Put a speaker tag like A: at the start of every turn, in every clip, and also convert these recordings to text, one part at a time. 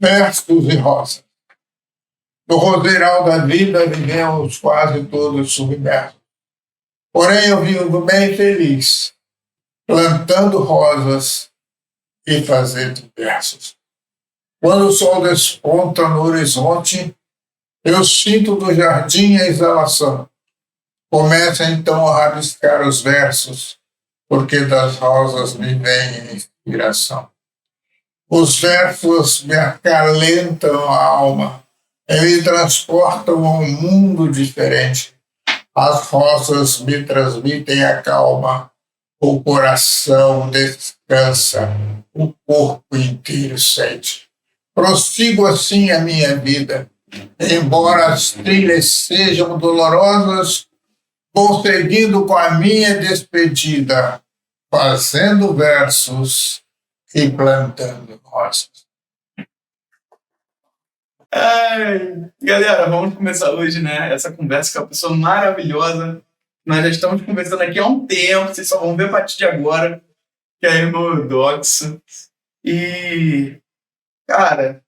A: Versos e rosas. No roseirão da vida vivemos quase todos submersos. Porém, eu vivo bem feliz, plantando rosas e fazendo versos. Quando o sol desponta no horizonte, eu sinto do jardim a exalação. Começa então a rabiscar os versos, porque das rosas me vem inspiração. Os versos me acalentam a alma e me transportam a um mundo diferente. As rosas me transmitem a calma, o coração descansa, o corpo inteiro sente. Prossigo assim a minha vida, embora as trilhas sejam dolorosas, vou seguindo com a minha despedida, fazendo versos e plantando rosas.
B: Ai, galera, vamos começar hoje, né? Essa conversa com uma pessoa maravilhosa. Nós já estamos conversando aqui há um tempo, vocês só vão ver a partir de agora, que é a irmã Eudoxia. E, cara,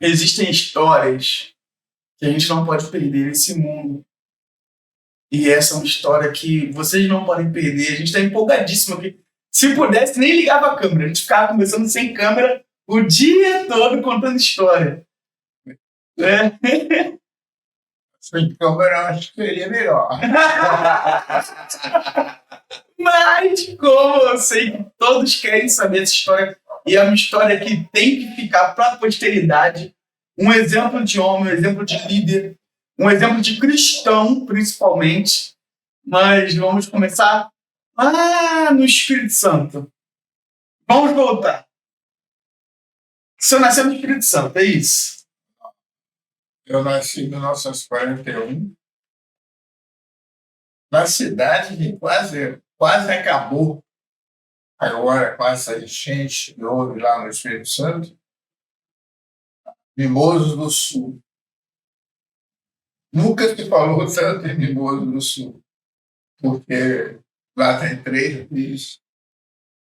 B: existem histórias que a gente não pode perder nesse mundo. E essa é uma história que vocês não podem perder. A gente está empolgadíssimo aqui. Se pudesse, nem ligava a câmera. A gente ficava conversando sem câmera o dia todo contando história.
A: Sem câmera, acho que seria melhor.
B: Mas, como eu sei que todos querem saber essa história, e é uma história que tem que ficar para a posteridade, um exemplo de homem, um exemplo de líder, um exemplo de cristão, principalmente. Mas vamos começar lá no Espírito Santo. Vamos voltar. O senhor nasceu no Espírito Santo, é isso?
A: Eu nasci em 1941, na cidade que quase acabou agora com essa enchente que houve lá no Espírito Santo, Mimoso do Sul. Nunca se falou tanto em Mimoso do Sul, porque lá tem 3 rios,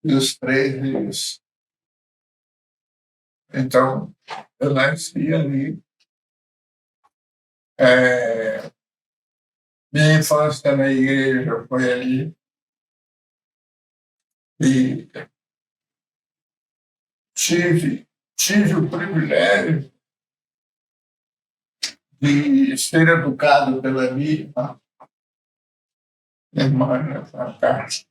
A: e os 3 rios. Então, eu nasci ali. Minha infância na igreja foi ali. E tive o privilégio de ser educado pela minha irmã fantástica.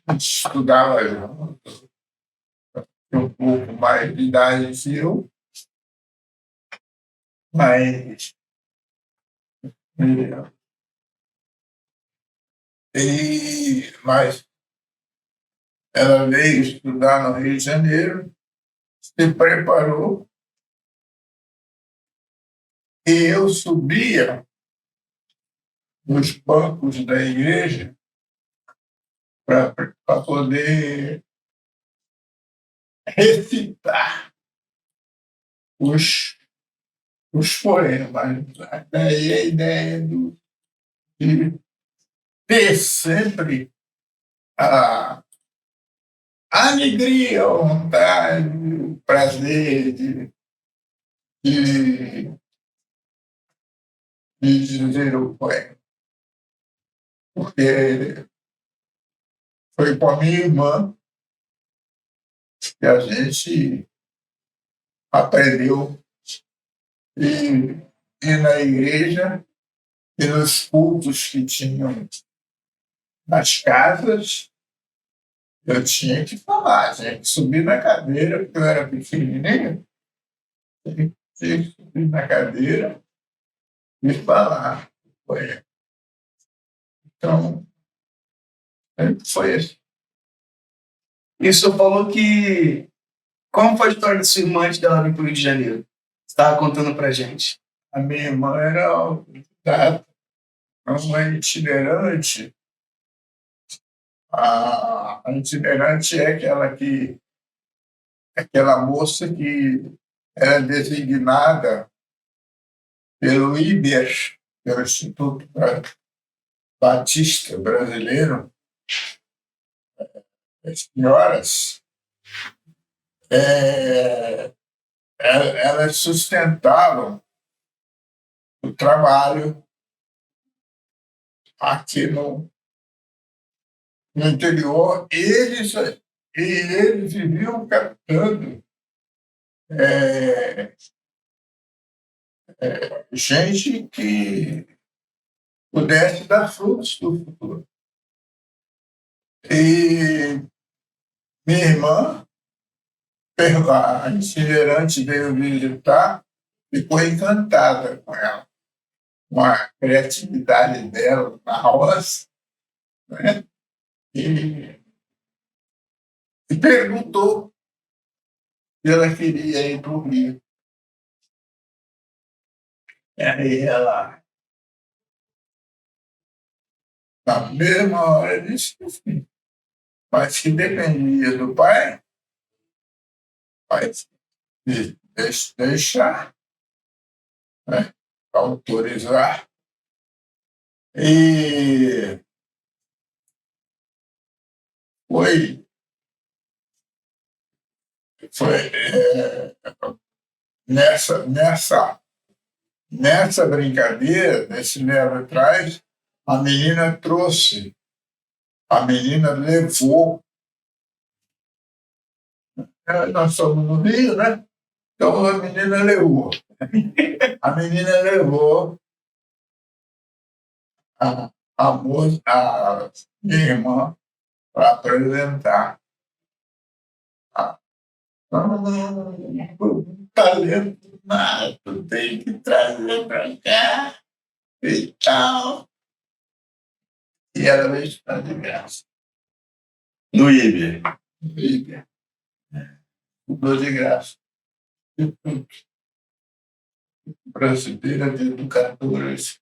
A: A gente estudava junto, um pouco mais de idade que eu, mas mas ela veio estudar no Rio de Janeiro, se preparou, e eu subia nos bancos da igreja para poder recitar os poemas. Daí a ideia de ter sempre a alegria, a vontade, o prazer de dizer o poema. Porque foi com a minha irmã que a gente aprendeu e na igreja e nos cultos que tinham nas casas, eu tinha que falar, tinha que subir na cadeira, porque eu era pequenininho, tinha que subir na cadeira e falar. Então, foi assim.
B: E o senhor falou que... Como foi a história da sua irmã antes dela vir para o Rio de Janeiro? Você estava contando para a gente.
A: A minha irmã era autodidata, uma itinerante. A itinerante é aquela moça que era designada pelo IBER, pelo Instituto Batista Brasileiro, as senhoras é, elas sustentavam o trabalho aqui no interior, e eles viviam captando é, gente que pudesse dar frutos do futuro. E minha irmã, a itinerante, veio visitar, ficou encantada com ela, com a criatividade dela na roça, né? E perguntou se ela queria ir para o Rio. E aí ela, na mesma hora, disse que sim, mas que dependia do pai, mas deixar, né, autorizar. E foi, nessa brincadeira, nesse leva atrás, a menina trouxe, a menina levou. Nós somos no Rio, né? Então a menina levou. A menina levou a minha irmã para apresentar. Um talento nato, tem que trazer para cá e tal. E ela veio estudar de graça.
B: No IB.
A: Líbia. Estudou de graça. Brasileira de educadores.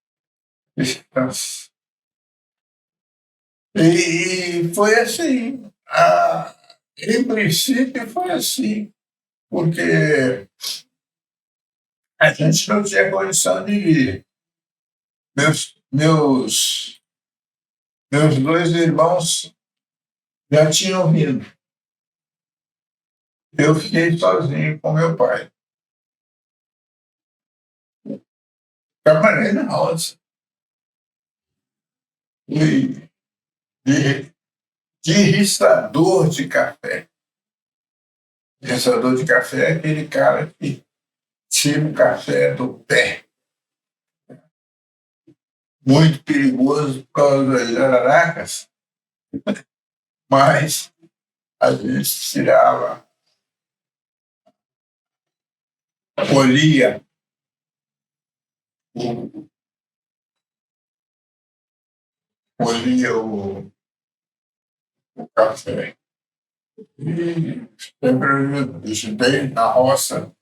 A: E foi assim. Em princípio, foi assim, porque a gente não tinha condição de ir. Meus dois irmãos já tinham vindo. Eu fiquei sozinho com meu pai. Trabalhei na roça. Fui de riçador de café. Riçador de café é aquele cara que tira o café do pé. Muito perigoso por causa das jararacas, mas a gente tirava, colhia o, colhia o café. E sempre eu estudei na roça.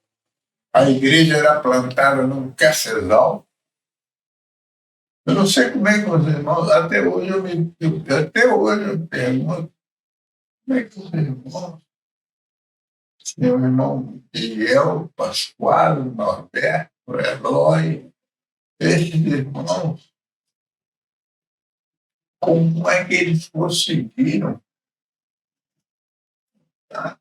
A: A igreja era plantada num cacezal. Eu não sei como é que os irmãos, até hoje eu pergunto, como é que os irmãos, tinha o irmão Miguel, Pascoal, Norberto, Eloy, esses irmãos, como é que eles conseguiram, tá?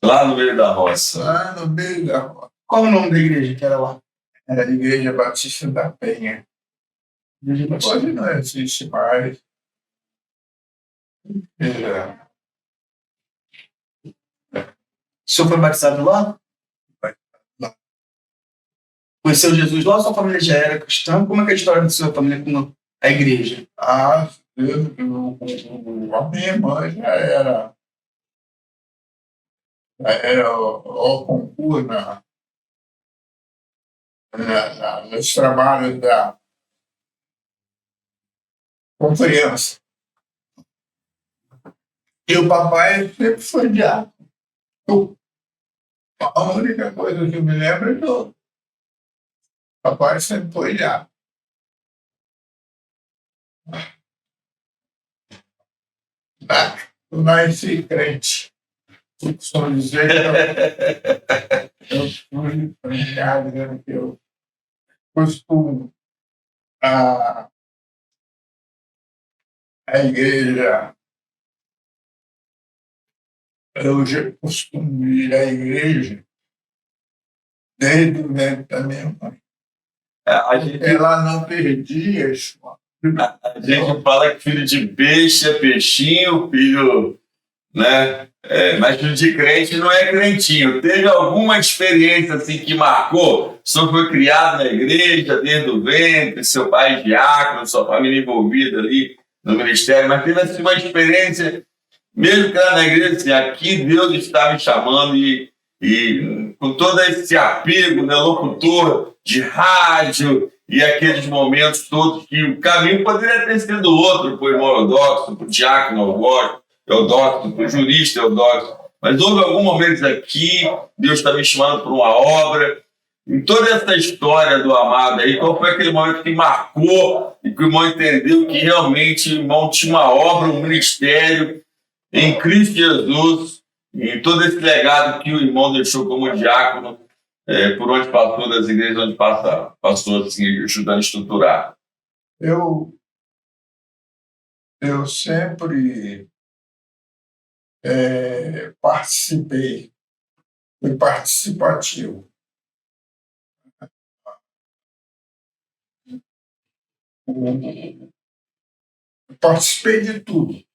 B: Lá no meio da roça.
A: Lá no meio da roça.
B: Qual o nome da igreja que era lá?
A: Era a Igreja Batista da Penha. Hoje não existe mais. Era,
B: O senhor foi batizado lá?
A: lá.
B: Conheceu Jesus lá ou sua família já era cristã? Como é que é a história da sua família com a igreja?
A: A minha irmã já era o concurso nos trabalhos com criança. E o papai sempre foi diácono. A única coisa que eu me lembro é que o papai sempre foi diácono. Eu nasci crente. Só dizer que eu fui brincado, dizendo que eu costumo a igreja Eu já costumo ir à igreja desde o ventre da minha mãe. Ela não perdia isso.
C: A gente fala que filho de peixe é peixinho, filho, né? Mas filho de crente não é crentinho. Teve alguma experiência assim que marcou? O senhor foi criado na igreja desde o ventre, seu pai é diácono, sua família envolvida ali no ministério, mas teve assim, uma experiência, mesmo que era na igreja, assim, aqui Deus está me chamando e com todo esse apego, né, locutor de rádio e aqueles momentos todos que o caminho poderia ter sido outro para o irmão Eudóxio, para o diácono Eudóxio, para o jurista Eudóxio. Mas houve algum momento aqui, Deus está me chamando para uma obra. Em toda essa história do amado aí, qual foi aquele momento que marcou e que o irmão entendeu que realmente o irmão tinha uma obra, um ministério em Cristo Jesus, e todo esse legado que o irmão deixou como diácono, por onde passou, das igrejas onde passou assim, ajudando a estruturar?
A: Eu sempre participei, fui participativo. Participei de tudo.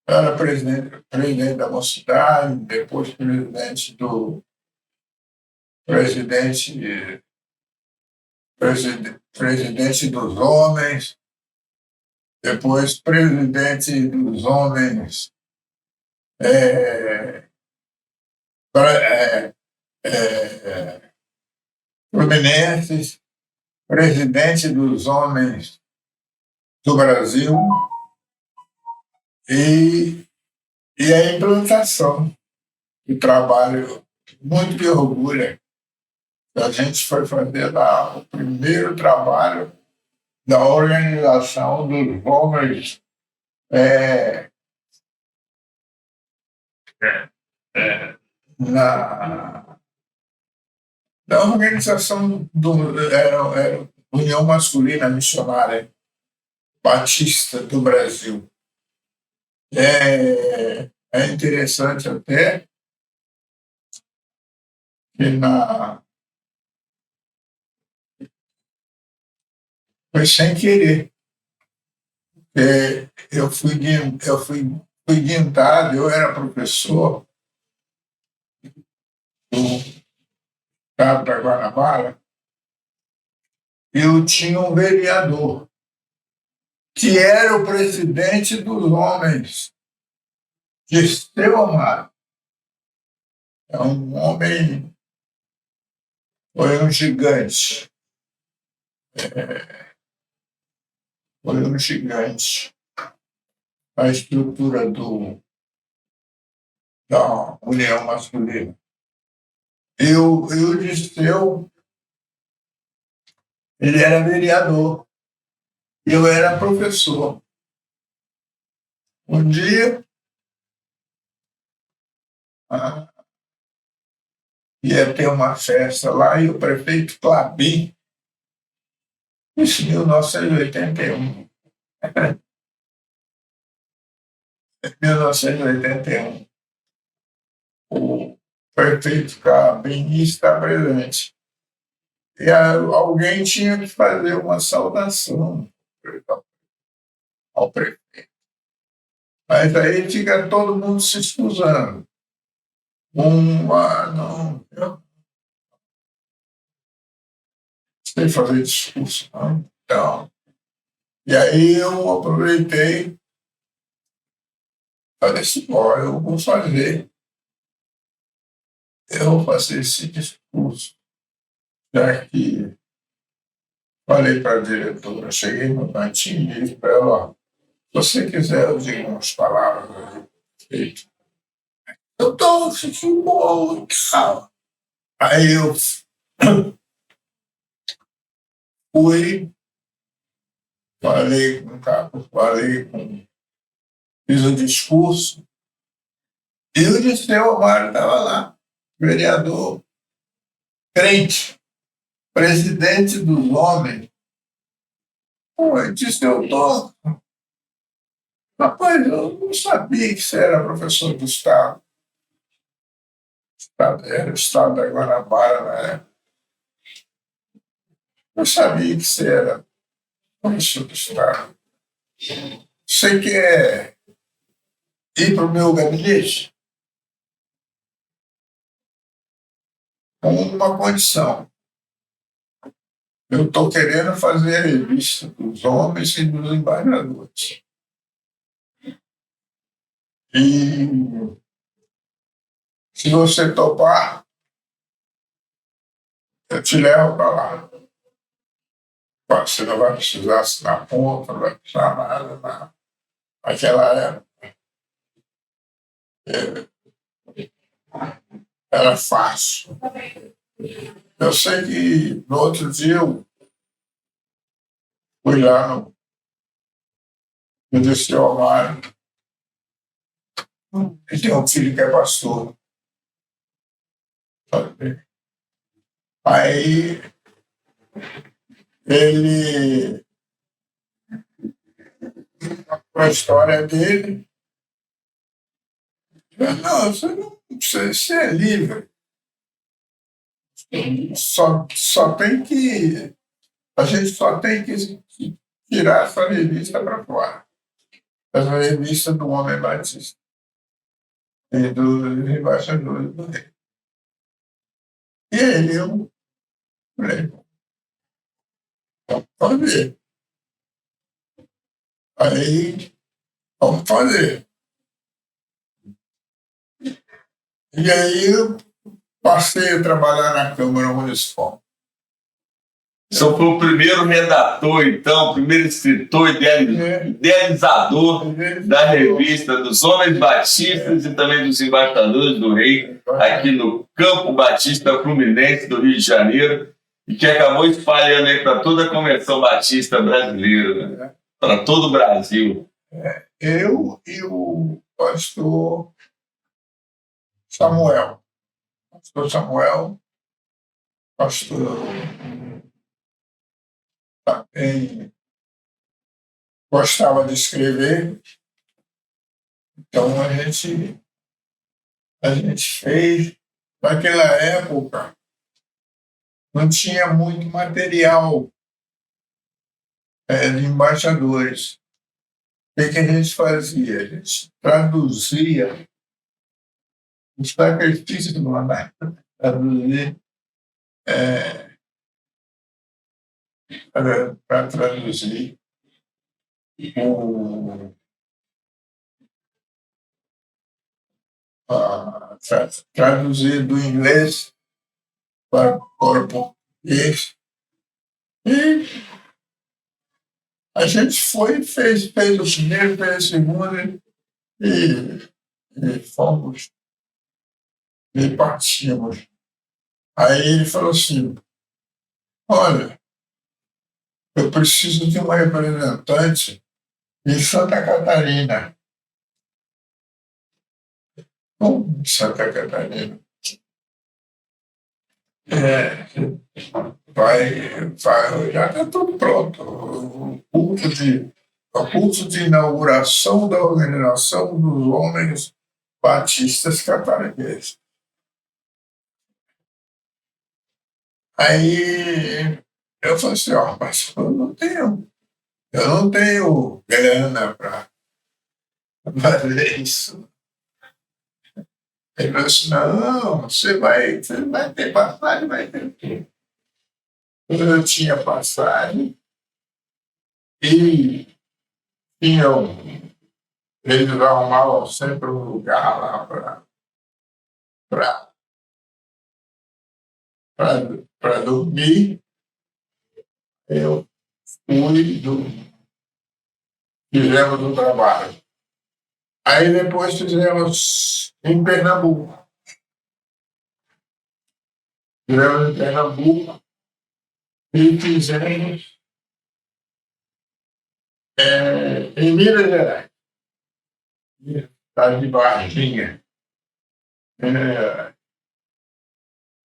A: Era presidente da mocidade, depois presidente dos homens, depois presidente dos homens fluminenses, presidente dos homens do Brasil e a implantação do trabalho muito me orgulha. A gente foi fazer lá o primeiro trabalho da organização dos homens da organização era União Masculina Missionária Batista do Brasil. É interessante até que foi sem querer. Eu fui guindado, eu era professor do estado da Guanabara, eu tinha um vereador que era o presidente dos homens, Dirceu Amaro. É um homem, foi um gigante. Foi um gigante. A estrutura da União Masculina. O Dirceu, ele era vereador. Eu era professor. Um dia, ia ter uma festa lá e o prefeito Clabin, isso em 1981. 1981. O prefeito Clabin está presente. E alguém tinha que fazer uma saudação ao prefeito. Mas aí fica todo mundo se excusando. Não, eu sei fazer discurso, não. Então, e aí eu aproveitei, falei assim, eu vou fazer esse discurso, já que falei para a diretora, cheguei no cantinho e disse para ela, se você quiser, eu digo umas palavras a respeito. Eu estou sentindo bom, tal. Aí eu fui, fiz o discurso, e o Dirceu Amaro estava lá, vereador, crente, presidente dos homens. Eu disse, eu estou Rapaz, eu não sabia que você era professor do Estado. Era o Estado da Guanabara, né? Eu sabia que você era professor do Estado. Você quer ir para o meu gabinete com uma condição. Eu estou querendo fazer a revista dos homens e dos embaixadores. E se você topar, eu te levo para lá. Você não vai precisar assinar ponta, não vai precisar nada. Não. Naquela época, era fácil. Eu sei que no outro dia eu fui lá no Dirceu Amaro, e tem um filho que é pastor. Sabe? Aí ele, com a história dele, não, você é livre. Só tem que. A gente só tem que tirar essa revista para fora. Essa revista do Homem Batista e dos embaixadores do rei. E aí eu falei, vamos fazer. Aí, vamos fazer. E aí eu passei a trabalhar na Câmara Municipal.
C: Você foi o primeiro redator, então, o primeiro escritor, idealizador da revista dos Homens Batistas e também dos Embaixadores do Rei, aqui no Campo Batista Fluminense do Rio de Janeiro, e que acabou espalhando aí para toda a Convenção Batista brasileira, né? Para todo o Brasil.
A: Eu e o pastor Samuel. Pastor Samuel, pastor também gostava de escrever, então a gente fez. Naquela época não tinha muito material de embaixadores. O que a gente fazia? A gente traduzia os sacrifícios do Maná, traduzir para traduzir o, traduzir do inglês para o português. E a gente foi, fez o primeiro, fez o segundo e fomos e partimos. Aí ele falou assim, olha, eu preciso de uma representante em Santa Catarina. Como Santa Catarina? Já está tudo pronto. O culto de inauguração da Organização dos Homens Batistas Catarinenses. Aí eu falei assim, mas eu não tenho grana para fazer isso. Ele falou assim, não, você vai ter passagem, vai ter tudo. Eu tinha passagem e eles arrumavam sempre um lugar lá para dormir. Eu fizemos o trabalho. Aí depois fizemos em Pernambuco. Fizemos em Pernambuco e fizemos em Minas Gerais. Cidade de Varginha.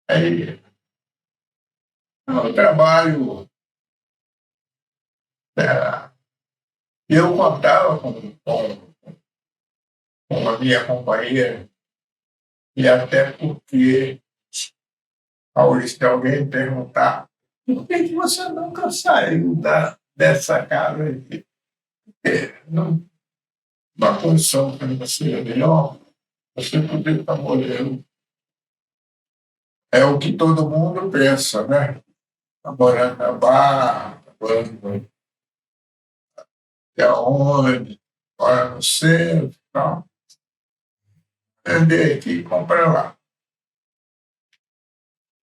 A: Aí o trabalho E eu contava com a minha companheira, e até porque, Maurício, se alguém perguntar por que você nunca saiu dessa casa aí? Não, uma condição financeira melhor, você poderia estar morando. É o que todo mundo pensa, né? Tá morando na Barra, tá morando aonde, mora no centro e tal. Vender aqui e comprar lá.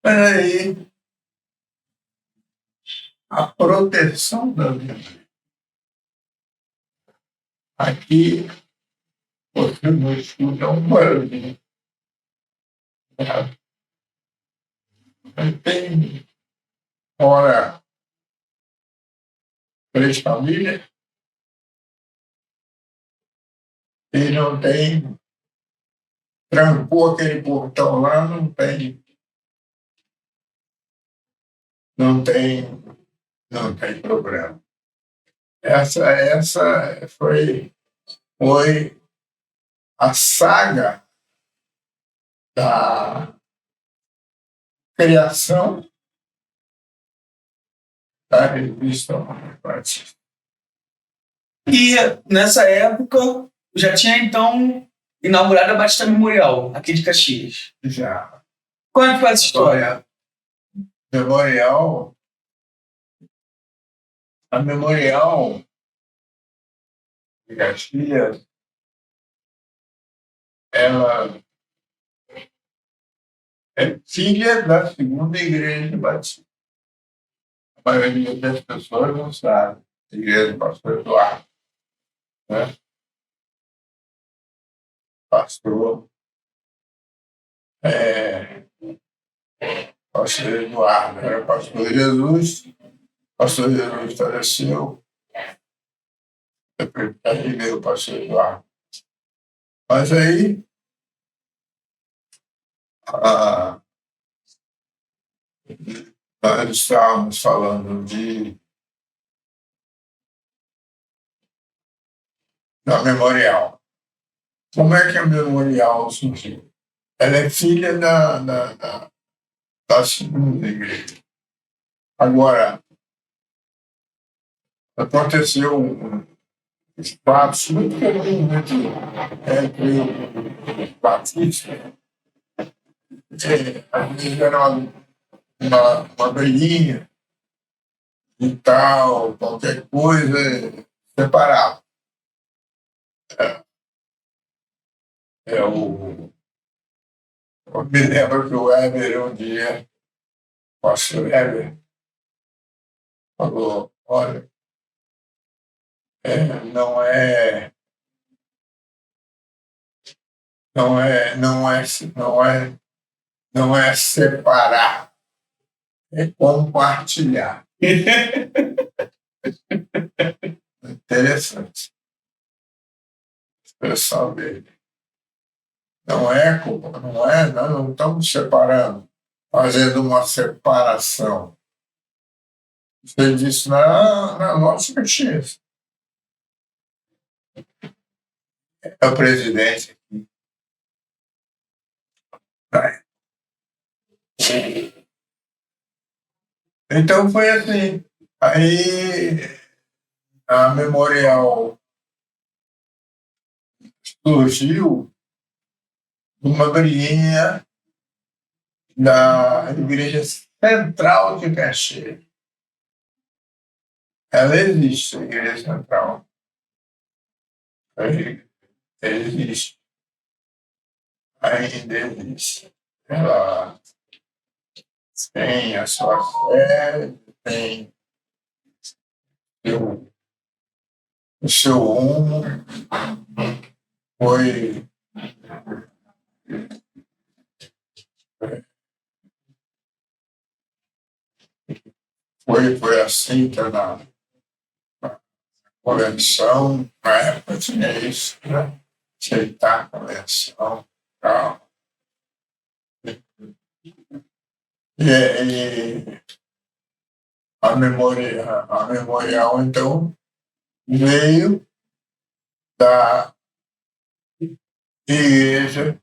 A: Mas aí, a proteção da vida. Aqui, você não escuta um barulho. Tem, mora 3 famílias e não tem, trancou aquele portão lá, não tem, não tem problema. Essa foi a saga da criação da revista Batista.
B: E nessa época já tinha então inaugurado a Batista Memorial, aqui de Caxias.
A: Já.
B: Como é que foi essa história?
A: A Memorial de Caxias, ela é filha da segunda igreja batista. A maioria das pessoas não sabe. A igreja do pastor Eduardo, né? Pastor, pastor Eduardo, era pastor Jesus. Pastor Jesus faleceu, aí veio o pastor Eduardo. Mas aí, nós estávamos falando da Memorial. Como é que a Memorial surgiu? Ela é filha da segunda igreja. Agora, aconteceu uns fatos muito comuns entre os batistas. Às vezes era uma velhinha e tal, qualquer coisa, separava. Eu me lembro que o Heber um dia, o pastor Heber, falou, olha, não é separar, é compartilhar. Interessante. A expressão dele. Nós não estamos separando, fazendo uma separação. Você disse na nossa consciência. É o presidente. Então foi assim. Aí a Memorial surgiu uma briguinha da Igreja Central de Caxias. Ela existe, a Igreja Central. Ela existe. Ainda existe. Ela tem a sua sede, tem o seu rumo. Foi aceita na convenção, na época tinha isso, né? Aceitar a convenção. Tal. E a Memorial, então, veio da igreja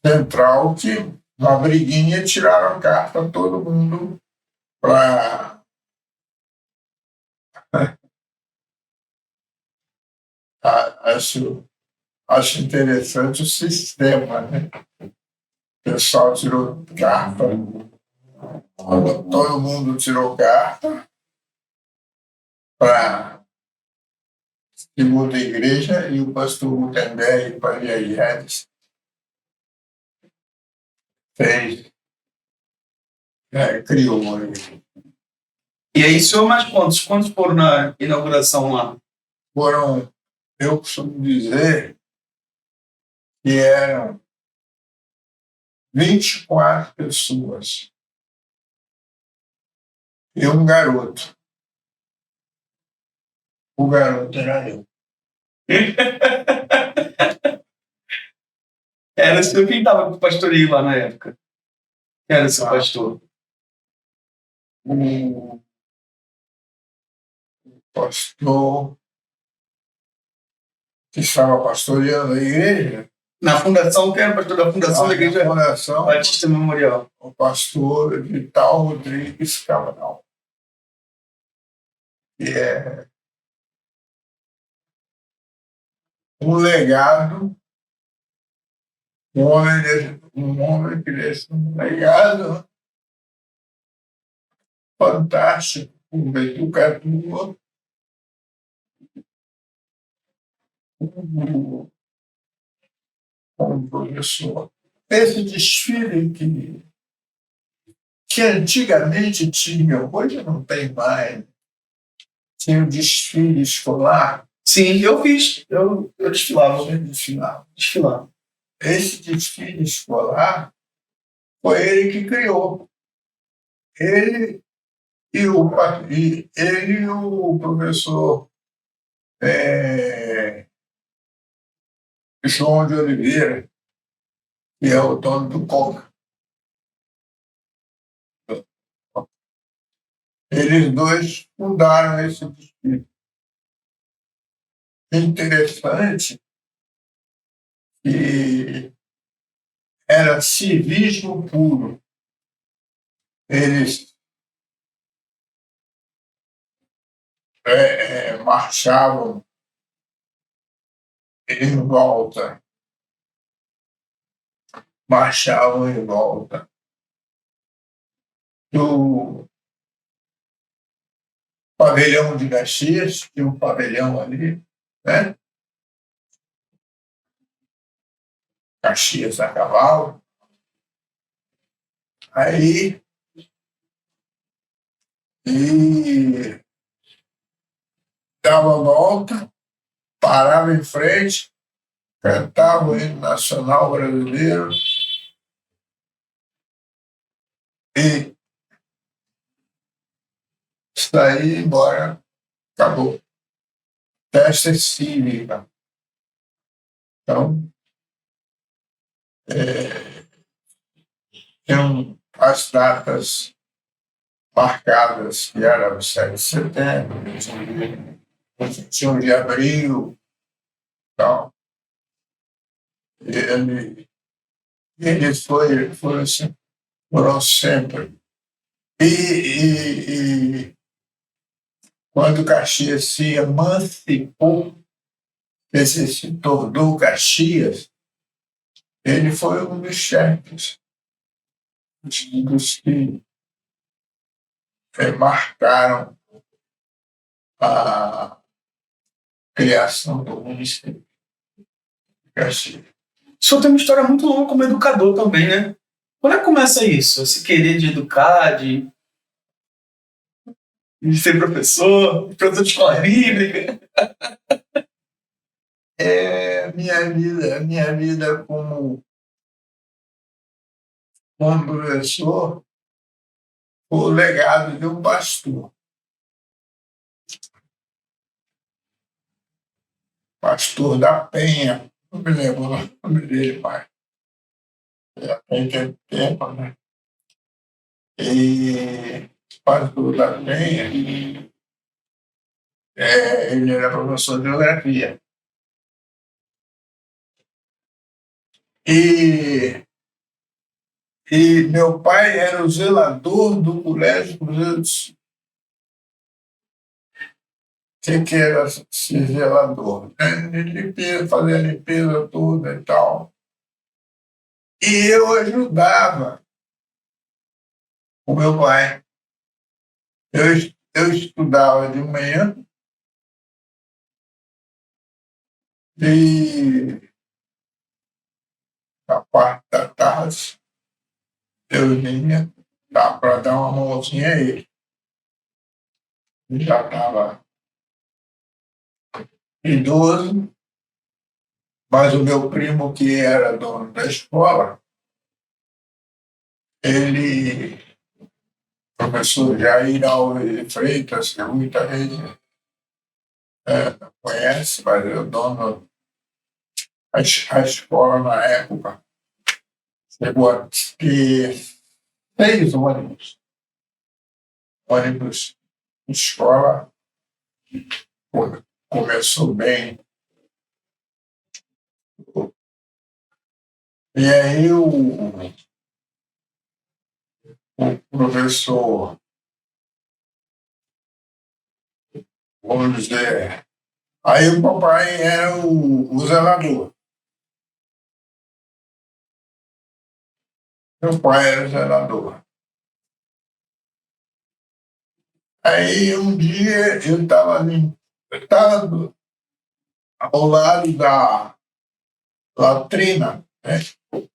A: central que, na briguinha, tiraram carta todo mundo para. Acho interessante o sistema, né? O pessoal tirou carta, todo mundo tirou carta para segunda igreja e o pastor Gutenberg Faria Guedes fez, criou.
B: E aí, senhor, mais quantos? Quantos foram na inauguração lá?
A: Foram, eu costumo dizer que eram 24 pessoas e um garoto. O garoto era eu.
B: Era o senhor quem estava com o pastoreio lá na época? Quem era o seu pastor?
A: O pastor que estava pastoreando a igreja.
B: Na fundação, quem era o pastor da fundação da igreja
A: Fundação,
B: Batista Memorial?
A: o pastor Vital Rodrigues Cabral, que é um legado, um homem que deixa um legado fantástico, como educador, como professor. Esse desfile que antigamente tinha, hoje não tem mais, tinha um desfile escolar.
B: Sim, eu fiz. Eu desfilava.
A: Desfilava. Esse desfile escolar foi ele que criou. Ele e o professor João de Oliveira, que é o dono do Coca. Eles dois fundaram esse desfile. Interessante que era civismo puro. Eles marchavam em volta do pavilhão de Caxias, tinha um pavilhão ali, né? Caxias a cavalo. Aí, e dava a volta, parava em frente, cantava o hino nacional brasileiro e saía embora. Acabou. Festa cívica. Então, tinham as datas marcadas, que era o 7 de setembro, 21 de abril. Então, eles foram sempre. E quando Caxias se emancipou, esse se tornou Caxias, ele foi um dos chefes, dos que marcaram a criação do município de Caxias.
B: O senhor tem uma história muito longa como educador também, né? Quando é que começa isso? Esse querer de educar, de ser professor de escola bíblica?
A: Minha vida como professor foi o legado de um pastor. Pastor da Penha, não me lembro o nome dele, mas já tem tempo, né? E pastor da Penha, Ele era professor de geografia. E, e meu pai era o zelador do Colégio Cruzeiro do Sul. O que era ser zelador? Limpeza, fazer a limpeza toda e tal. E eu ajudava o meu pai. Eu estudava de manhã e a parte da tarde eu vinha para dar uma mãozinha a ele. Ele já estava idoso, mas o meu primo, que era dono da escola, ele, professor Jair Alves de Freitas, que muita gente conhece, mas é o dono a escola na época. Chegou a ter 6 ônibus de escola, começou bem. E aí o professor, vamos dizer, aí o papai era o zelador. Meu pai era o zelador. Aí um dia eu estava ao lado da latrina, né? O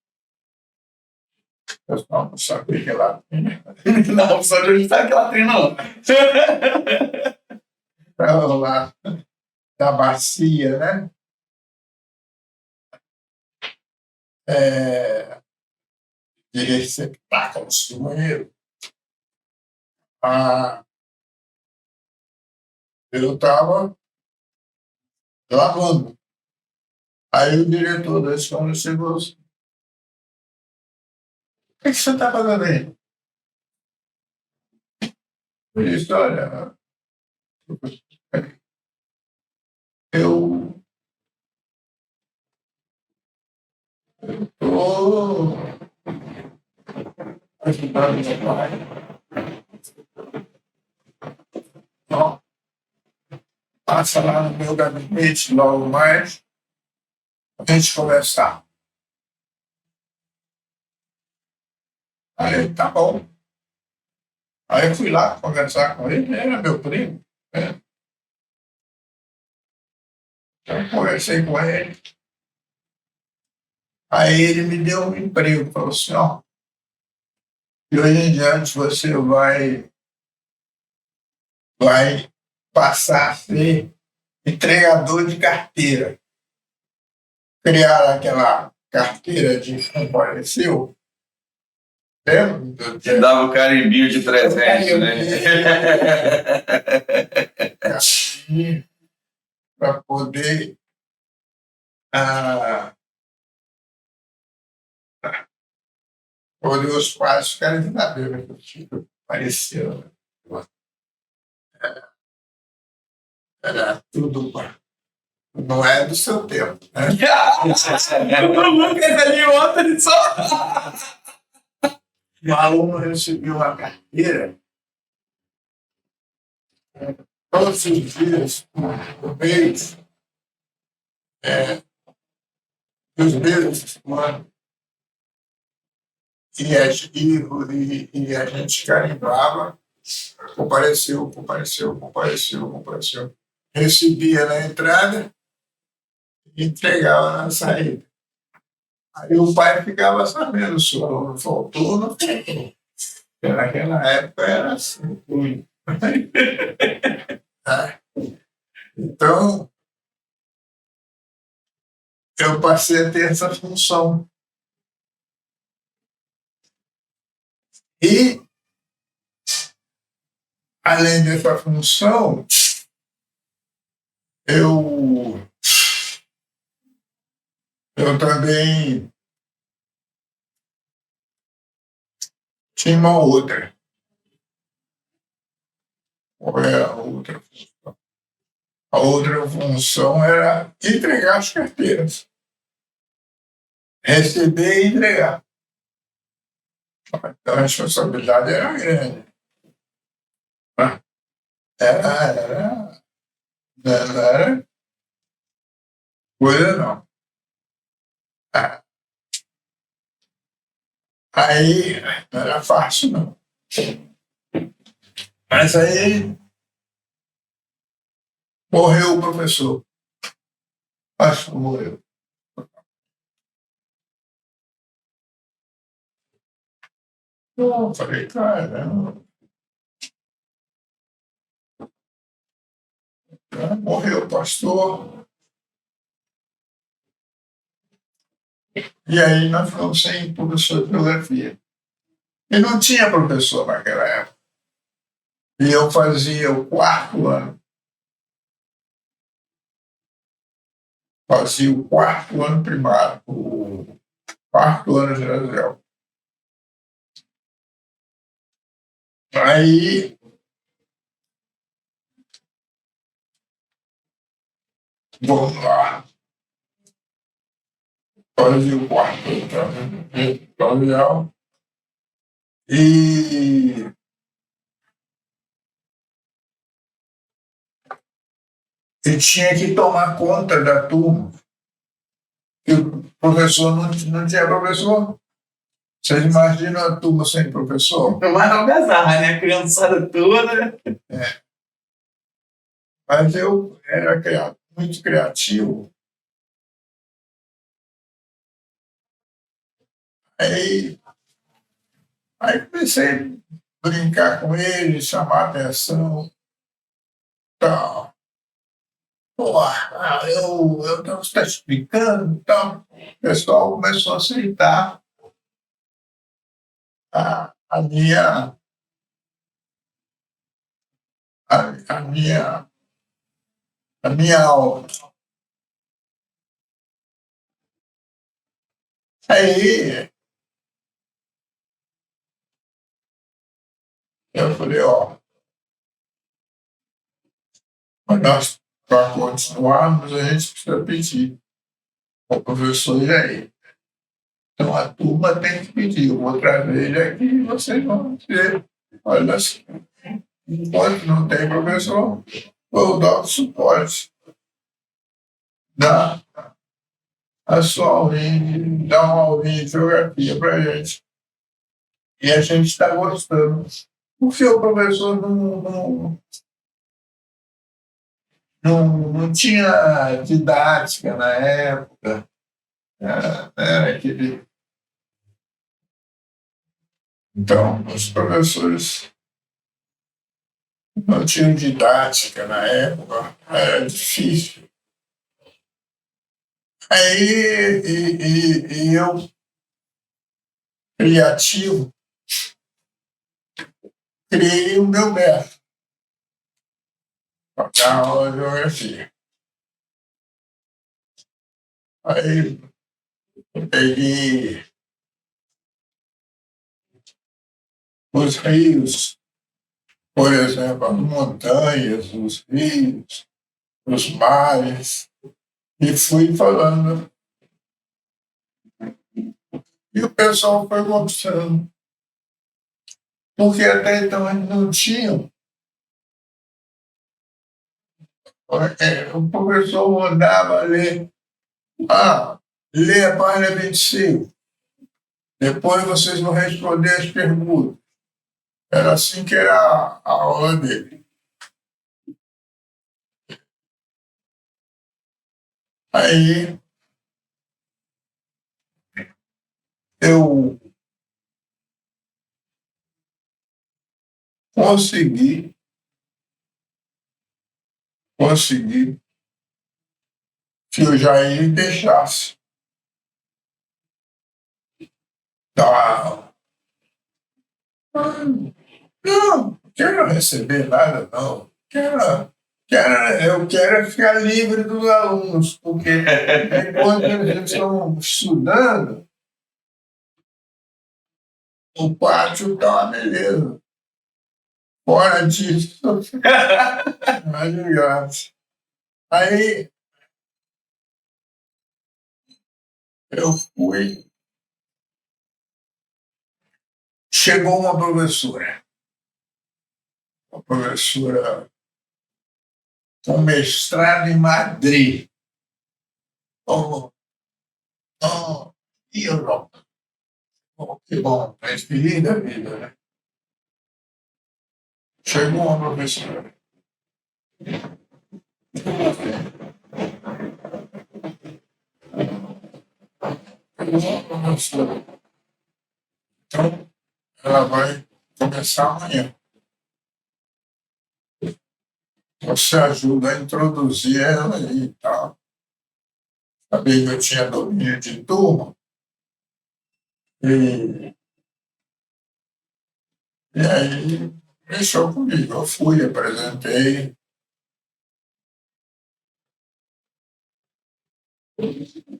A: pessoal não sabia que é latrina.
B: Não, só de hoje sabe que ela treina, não.
A: Estava lá da bacia, né? De receptáculos do banheiro. Eu estava lavando. Aí o diretor da escola chegou assim: o que você está fazendo aí? Eu disse: olha, eu estou ajudando meu pai. Ó, passa lá no meu gabinete logo mais, a gente conversar. Aí, tá bom. Aí eu fui lá conversar com ele, era meu primo, né? Então conversei com ele. Aí ele me deu um emprego, falou assim: ó, de hoje em diante você vai passar a ser entregador de carteira. Criaram aquela carteira de compareceu. Lembra?
C: Você dava o carimbinho de 300, né?
A: Para poder poder os pais ficarem sabendo que o filho apareceu. Era tudo. Não é do seu tempo, né?
B: O Lucas ali ontem só.
A: O aluno recebeu uma carteira todos os dias, no meio dos meses do ano. E a gente carimbava, compareceu. Recebia na entrada e entregava na saída. Aí o pai ficava sabendo se o aluno faltou ou não faltou. Porque naquela época era assim, tudo. Então, eu passei a ter essa função. E, além dessa função, eu também tinha uma outra. Qual era a outra função? A outra função era entregar as carteiras. Receber e entregar. Então a responsabilidade era grande. Não era coisa não. Aí não era fácil não. Mas aí morreu o professor. Acho que morreu. Eu falei, caramba. Morreu o pastor. E aí nós ficamos sem professor de geografia. E não tinha professor naquela época. E eu fazia o 4º ano. Fazia o 4º ano primário, o 4º ano ginasial. Aí, vamos lá. Fazia o 4º ano ginasial. E tinha que tomar conta da turma. E o professor não tinha professor. Vocês imaginam a turma sem professor?
B: Mas não algazarra, né? A criançada toda.
A: Mas eu era muito criativo. Aí comecei a brincar com ele, chamar a atenção. Tal. Você está explicando? Então, o pessoal começou a aceitar a minha aula. Aí eu falei, nós, para continuarmos, a gente precisa pedir ao professor Jair. Então a turma tem que pedir. Eu vou trazer ele aqui e vocês vão dizer, olha, enquanto não tem professor, vou dar o suporte. Dá a sua aulinha, dá uma aulinha de geografia para a gente. E a gente está gostando. Porque o professor não tinha didática na época. Era aquele... Então, os professores não tinham didática na época, era difícil. Aí, e eu, criativo, criei o meu método para dar aula de geografia. Aí eu peguei os rios, por exemplo, as montanhas, os rios, os mares, e fui falando. E o pessoal foi gostando. Porque até então eles não tinham. O professor mandava ler. Lê a página 25. Depois vocês vão responder as perguntas. Era assim que era a aula dele. Aí eu consegui que o Jair deixasse dar aula. Não quero receber nada, não. Eu quero ficar livre dos alunos, porque enquanto eles estão estudando, o pátio está uma beleza. Fora disso, não é de graça. Aí eu fui, chegou uma professora com mestrado em Madrid. Oh, oh, e eu não. Oh, que bom, mas feliz da vida, né? Chegou uma professora. Chegou uma professora. Então, ela vai começar amanhã. Você ajuda a introduzir ela e tal. Sabia que eu tinha domínio de turma. E, e aí, mexeu comigo. Eu fui, apresentei.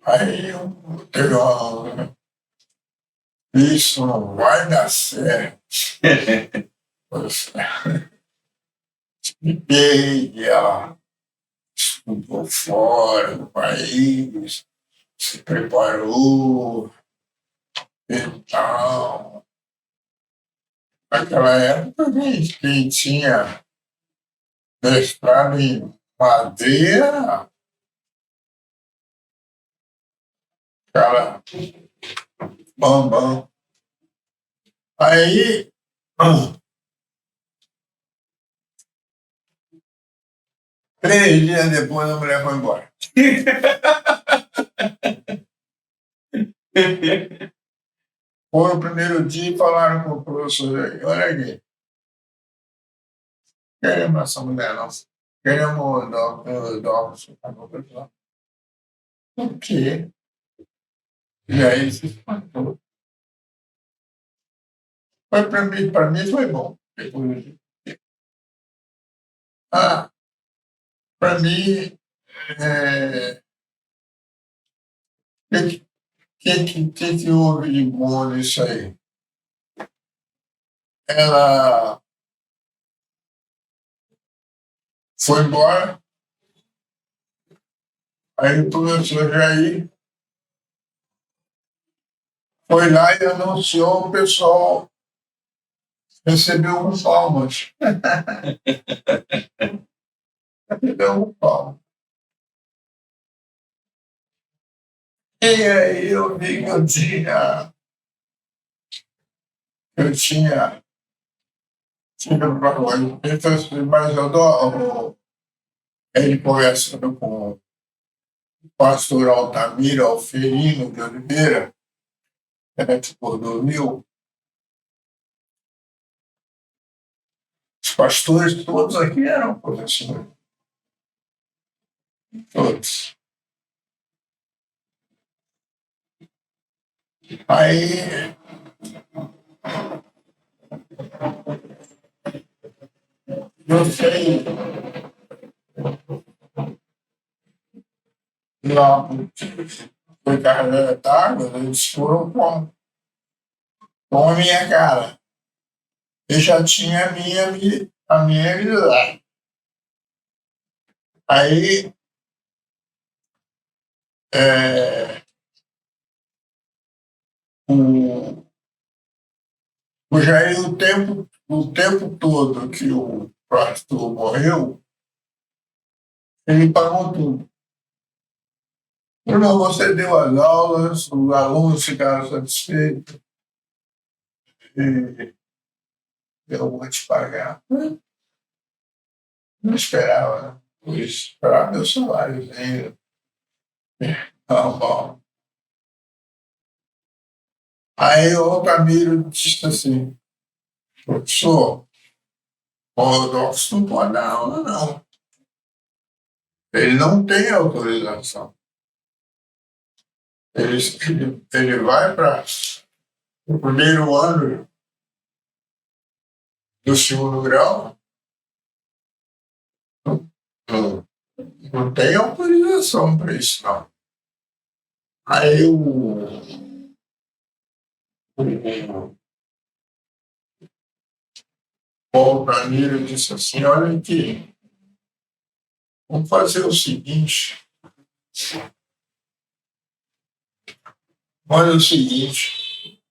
A: Aí teve uma. Isso não vai dar certo. Você e ela estudou fora do país, se preparou e tal. Naquela época, quem tinha mestrado em madeira, cara, bambam. Aí, 3 dias depois, a mulher foi embora. Foi o primeiro dia e falaram com o professor: olha aqui, queremos essa mulher, não. Queremos o Dawson. Por quê? E aí se espantou. Mas para mim foi bom. Depois, para mim, é, o que houve de bom nisso aí? Ela foi embora, aí o professor Jair foi lá e anunciou, o pessoal recebeu um palmas. Recebeu um palmas. E aí eu vi que eu tinha problema. Então, mas eu dou, ele conversando com o pastor Altamiro Alferino de Oliveira, que dormiu, os pastores todos aqui eram professores, todos. Aí eu sei lá, foi carregada d'água, eles foram com a minha cara. Eu já tinha a minha habilidade. Aí é, o, o Jair, o tempo todo que o pastor morreu, ele pagou tudo. Não, você deu as aulas, os alunos ficaram satisfeitos, e eu vou te pagar. Não esperava, né? Esperava meu salário ainda. Não, bom. Aí o Altamiro disse assim: professor, o Rodolfo não pode dar aula, não. Ele não tem autorização. Ele vai para o primeiro ano do segundo grau, não, não tem autorização para isso, não. Aí o Altamiro disse assim: olha aqui, vamos fazer o seguinte. Olha o seguinte.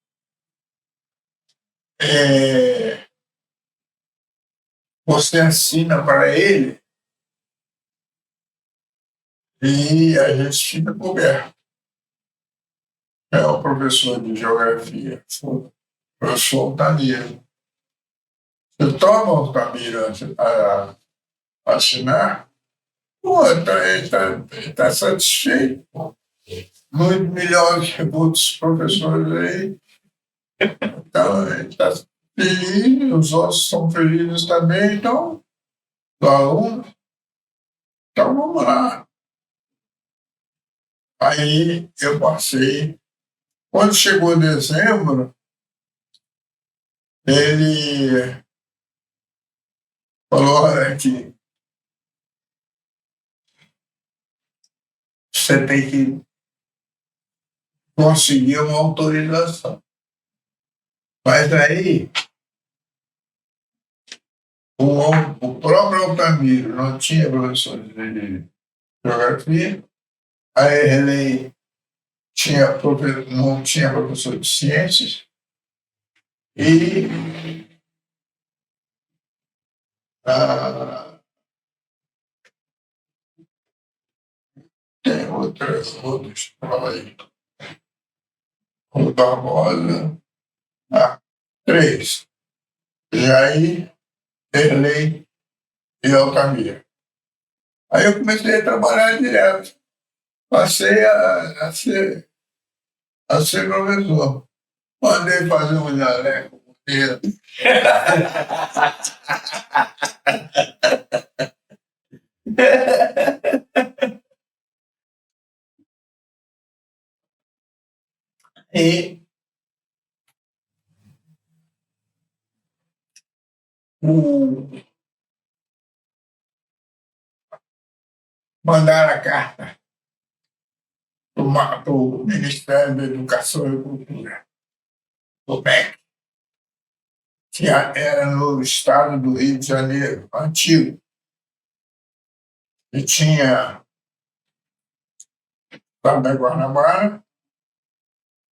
A: Você assina para ele e a gente fica coberto. É o professor de geografia, o professor Altamiro. Você toma o Altamiro a assinar, pô, ele tá satisfeito. Pô. Muito melhor que muitos professores aí. Então, ele está feliz, os outros são felizes também, então, do aluno. Então, vamos lá. Aí eu passei. Quando chegou dezembro, ele falou: olha aqui, você tem que conseguir uma autorização. Mas aí, o próprio Altamiro não tinha professor de geografia, aí ele não tinha professor de ciências, e tem outra escola aí, o Barbosa, três. E aí, Erlei e Altamira. Aí eu comecei a trabalhar direto. Passei a ser professor. Mandei fazer um jaleco. E mandaram a carta para o Ministério da Educação e Cultura, do MEC, que era no estado do Rio de Janeiro, antigo. E tinha o estado da Guanabara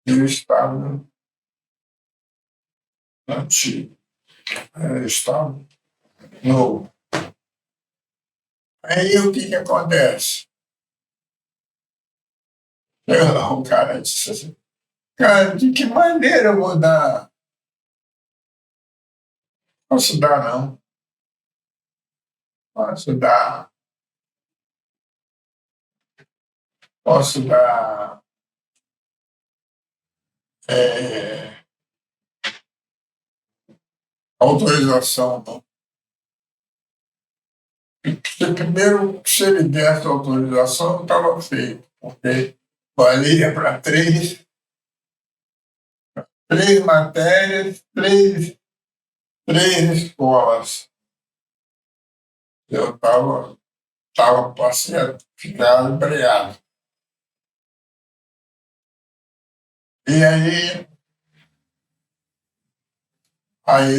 A: e o estado antigo. Era o estado novo. Aí o que acontece? O cara disse assim, cara, de que maneira eu vou dar? Posso dar, não. Posso dar. Posso dar autorização, não. Porque primeiro, se ele desse autorização, estava feito, porque valia para três matérias, três escolas. Eu estava passei a ficar embreado. E aí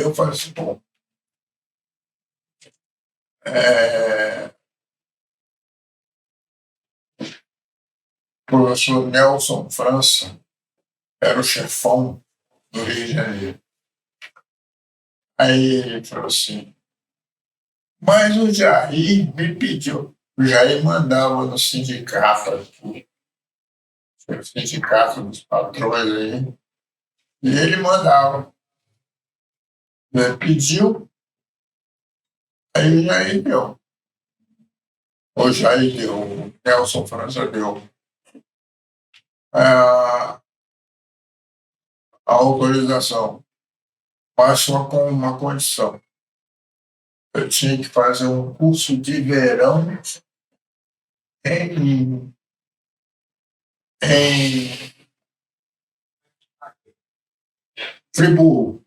A: eu falei assim, bom, o professor Nelson França era o chefão do Rio de Janeiro. Aí ele falou assim, mas o Jair me pediu. O Jair mandava no sindicato aqui, o sindicato dos patrões aí, e ele mandava. Ele pediu, aí o Jair deu. O Jair deu, o Nelson França deu a autorização, mas só com uma condição. Eu tinha que fazer um curso de verão em Friburgo,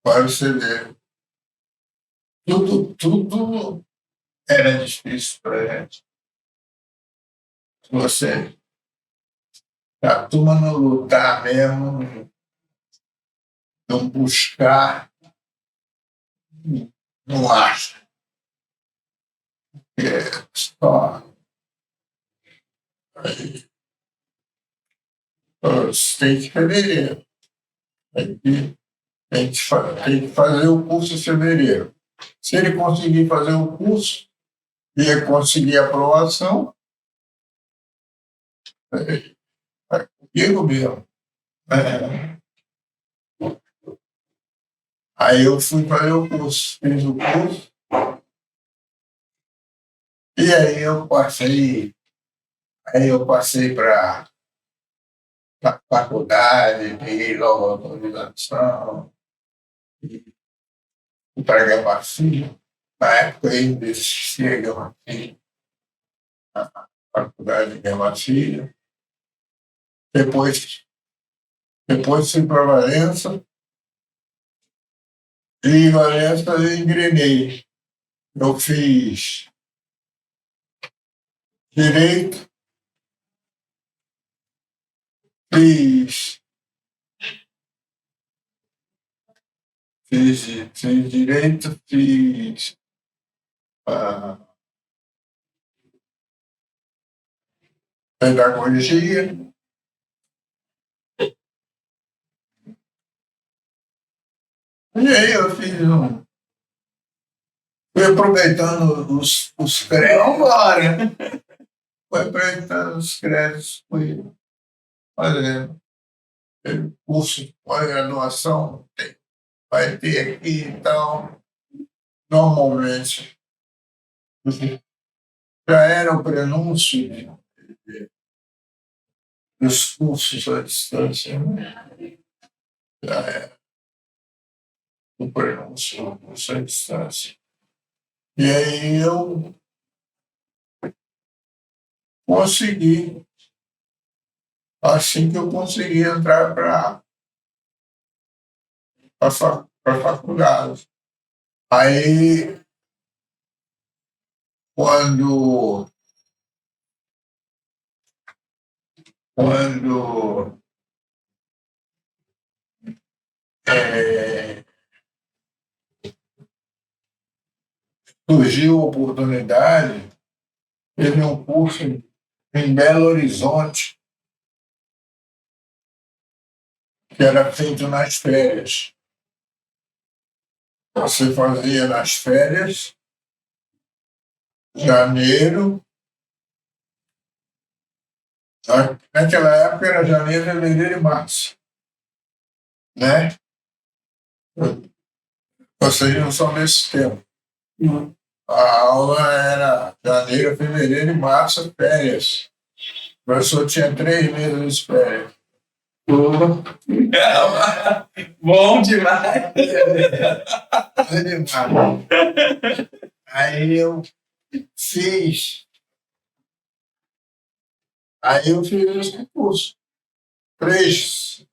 A: para você ver. Tudo era difícil para a gente. Você, a turma não lutar mesmo, não buscar, não acha. Só. Tem que fevereiro. Tem que fazer o curso em fevereiro. Se ele conseguir fazer o curso e conseguir a aprovação, é comigo mesmo. É. Aí eu fui fazer o curso, fiz o curso, e aí eu passei para a faculdade, peguei logo a autorização, para gramacia. Na época ainda existia gramacia, a faculdade de gramacia. Depois fui para Valença, e em Valença eu engrenei. Eu fiz direito, fiz, fiz direito, fiz ah, pedagogia, e aí eu fui aproveitando os créditos.
B: Vambora!
A: Fui aproveitando os créditos, fui fazendo. Curso de pós-graduação vai ter aqui, então, normalmente, já era o prenúncio dos cursos à distância, né? Já era o prenúncio do curso à distância. E aí eu consegui, assim que eu consegui entrar para a faculdade. Aí, quando eh, surgiu a oportunidade, teve um curso em Belo Horizonte, que era feito nas férias. Você fazia nas férias, janeiro, naquela época era janeiro, fevereiro e março, né? Vocês não são desse tempo. A aula era janeiro, fevereiro e março, férias. O professor tinha 3 meses de férias.
B: Bom demais!
A: Aí eu fiz. Aí eu fiz esse curso. Três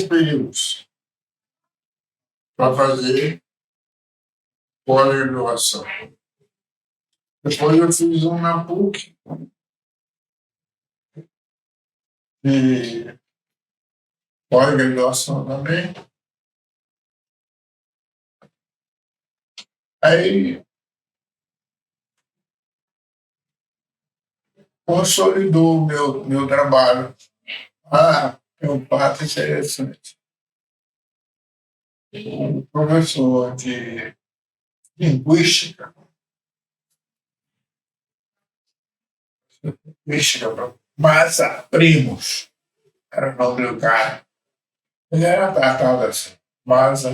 A: períodos para fazer pós-graduação. Depois eu fiz um na PUC, e pós-graduação também. Aí consolidou o meu trabalho. É um fato interessante. Um professor de linguística, Massa Primos, era o nome do cara. Ele era tratado assim, Massa.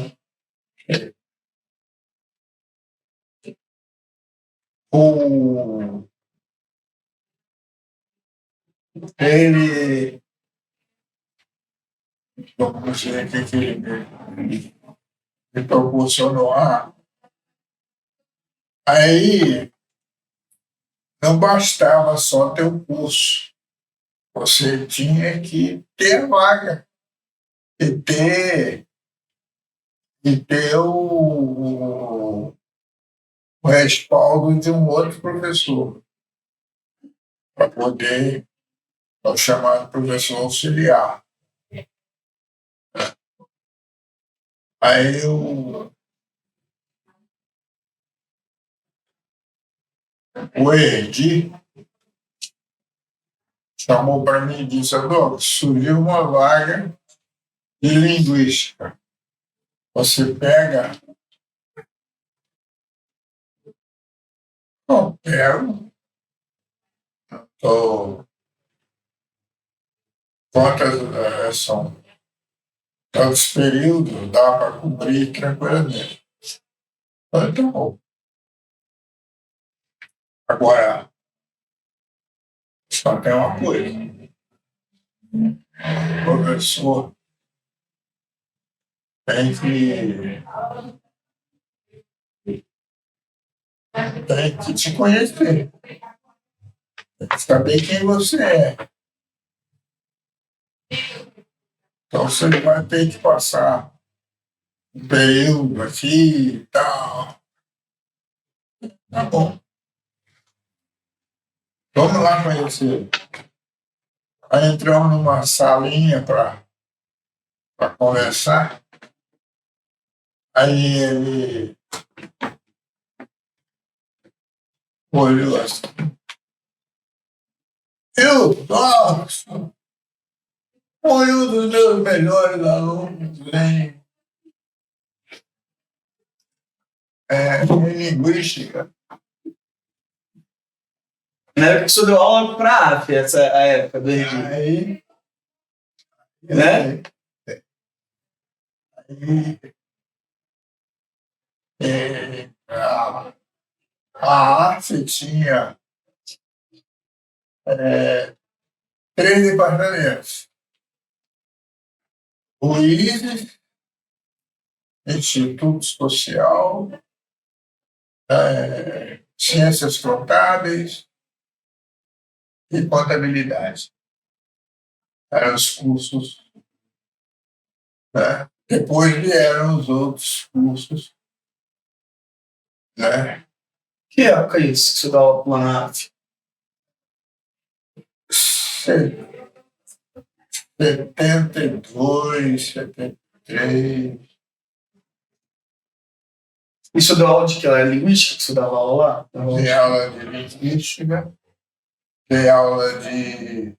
A: Ele, não sei o que ele me proporcionou. Aí não bastava só ter o curso, você tinha que ter a vaga e ter o respaldo de um outro professor para poder, o chamado professor auxiliar. Aí o Erdi chamou para mim e disse: Adolfo, surgiu uma vaga de linguística. Você pega? Não, pego. São tantos períodos, dá para cobrir tranquilamente. Então, agora, só tem uma coisa. O professor tem que te conhecer, tem que saber quem você é. Então você vai ter que passar um período aqui e tal. Tá bom. Vamos lá conhecer. Aí entramos numa salinha para conversar. Aí ele olhou assim. Nossa, foi um dos meus melhores alunos em linguística.
B: Na época que você deu aula para a AF, essa a época do Erdi.
A: Aí,
B: né?
A: A arte tinha 3 departamentos. O ISE, Instituto Social, Ciências Contábeis e Contabilidade. Eram os cursos. Né? Depois vieram os outros cursos. Né?
B: Que época é isso que você dá aula lá na AF?
A: 72, 73.
B: E você deu aula de que? Era linguística que você dava aula lá?
A: Tem aula de linguística, tem aula de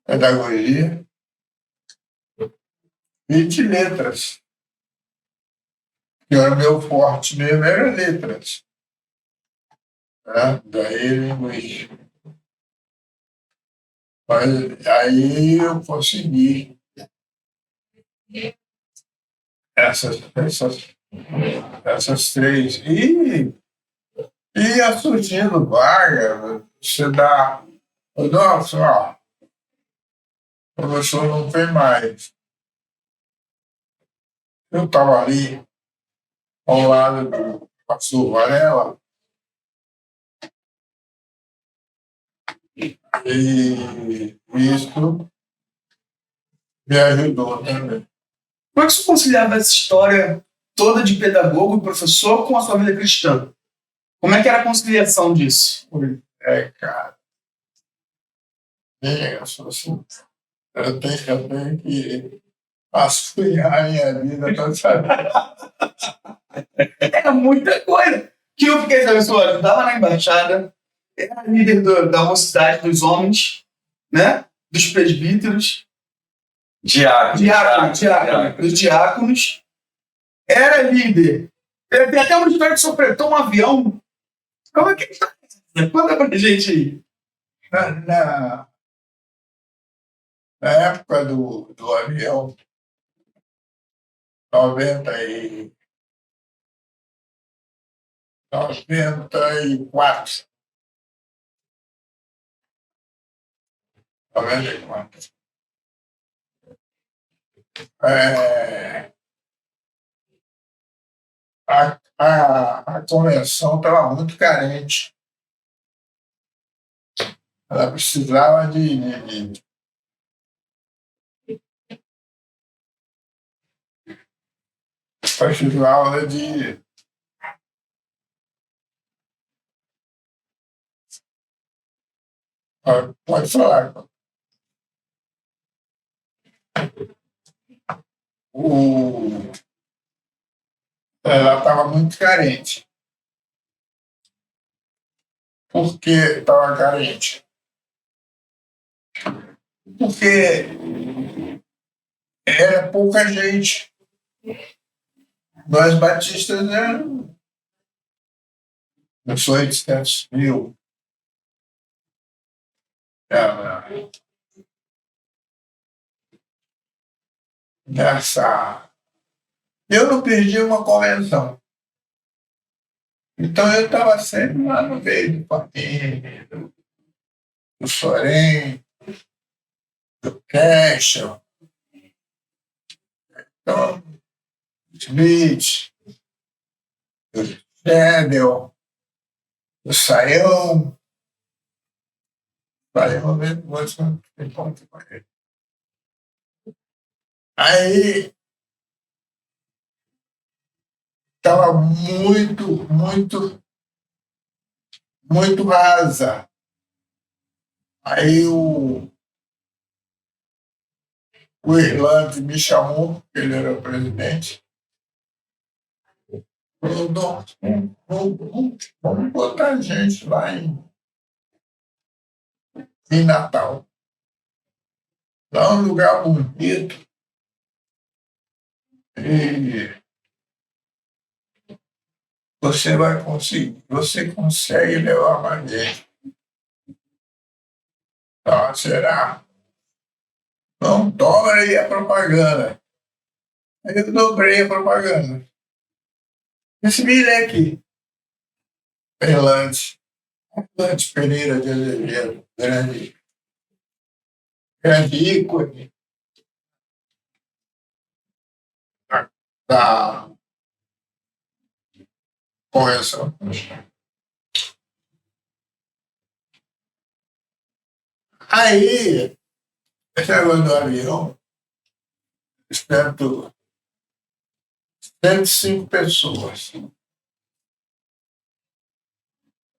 A: pedagogia e de letras. Que era meu forte mesmo, era letras. Né? Daí linguística. Mas aí eu consegui essas 3. E ia surgindo vaga, você dá. Nossa, ó, o professor não tem mais. Eu estava ali ao lado do pastor Varela e isso me ajudou também.
B: Como é que você conciliava essa história toda de pedagogo e professor com a sua vida cristã? Como é que era a conciliação disso?
A: Cara. Eu tenho que assunhar a minha vida toda essa.
B: É muita coisa. Que eu fiquei sabendo, eu ajudava na embaixada, era líder da mocidade dos homens, né? Dos presbíteros. Dos diáconos. Era líder. Tem até uma história que sofretou um avião. Como é que tá? Conta pra gente aí.
A: Na época do avião, 94. 94. A convenção estava muito carente. Ela precisava precisava de pode falar. o- ela estava muito carente. Por que estava carente? Porque era pouca gente. Nós batistas eram 800.000. Era nessa. Eu não perdi uma convenção. Então eu estava sempre lá no meio do Papini, do Sorém, do Cashel, então, Smith, do Shedel, do Saião. Saião mesmo, você não tem ponto com ele. Aí estava muito rasa. Aí o Irlande me chamou, ele era o presidente, falou: "Não, vamos botar gente lá em Natal. Lá é um lugar bonito e você vai conseguir, você consegue levar mais gente." Então, será? Não, toma aí a propaganda. Aí eu dobrei a propaganda. Esse vira aqui. Irlande. Irlande Pereira de Azevedo. Grande ícone da convenção. Aí, chegou no avião, esperando 105 pessoas.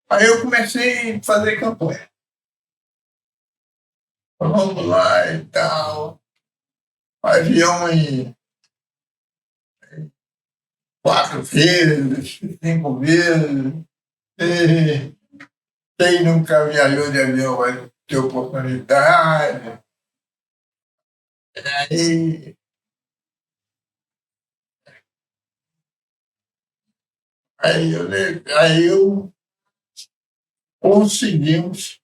A: Aí eu comecei a fazer campanha. Vamos lá e tal. Avião em 4 vezes, 5 vezes. E quem nunca viajou de avião vai ter oportunidade. Aí, aí eu conseguimos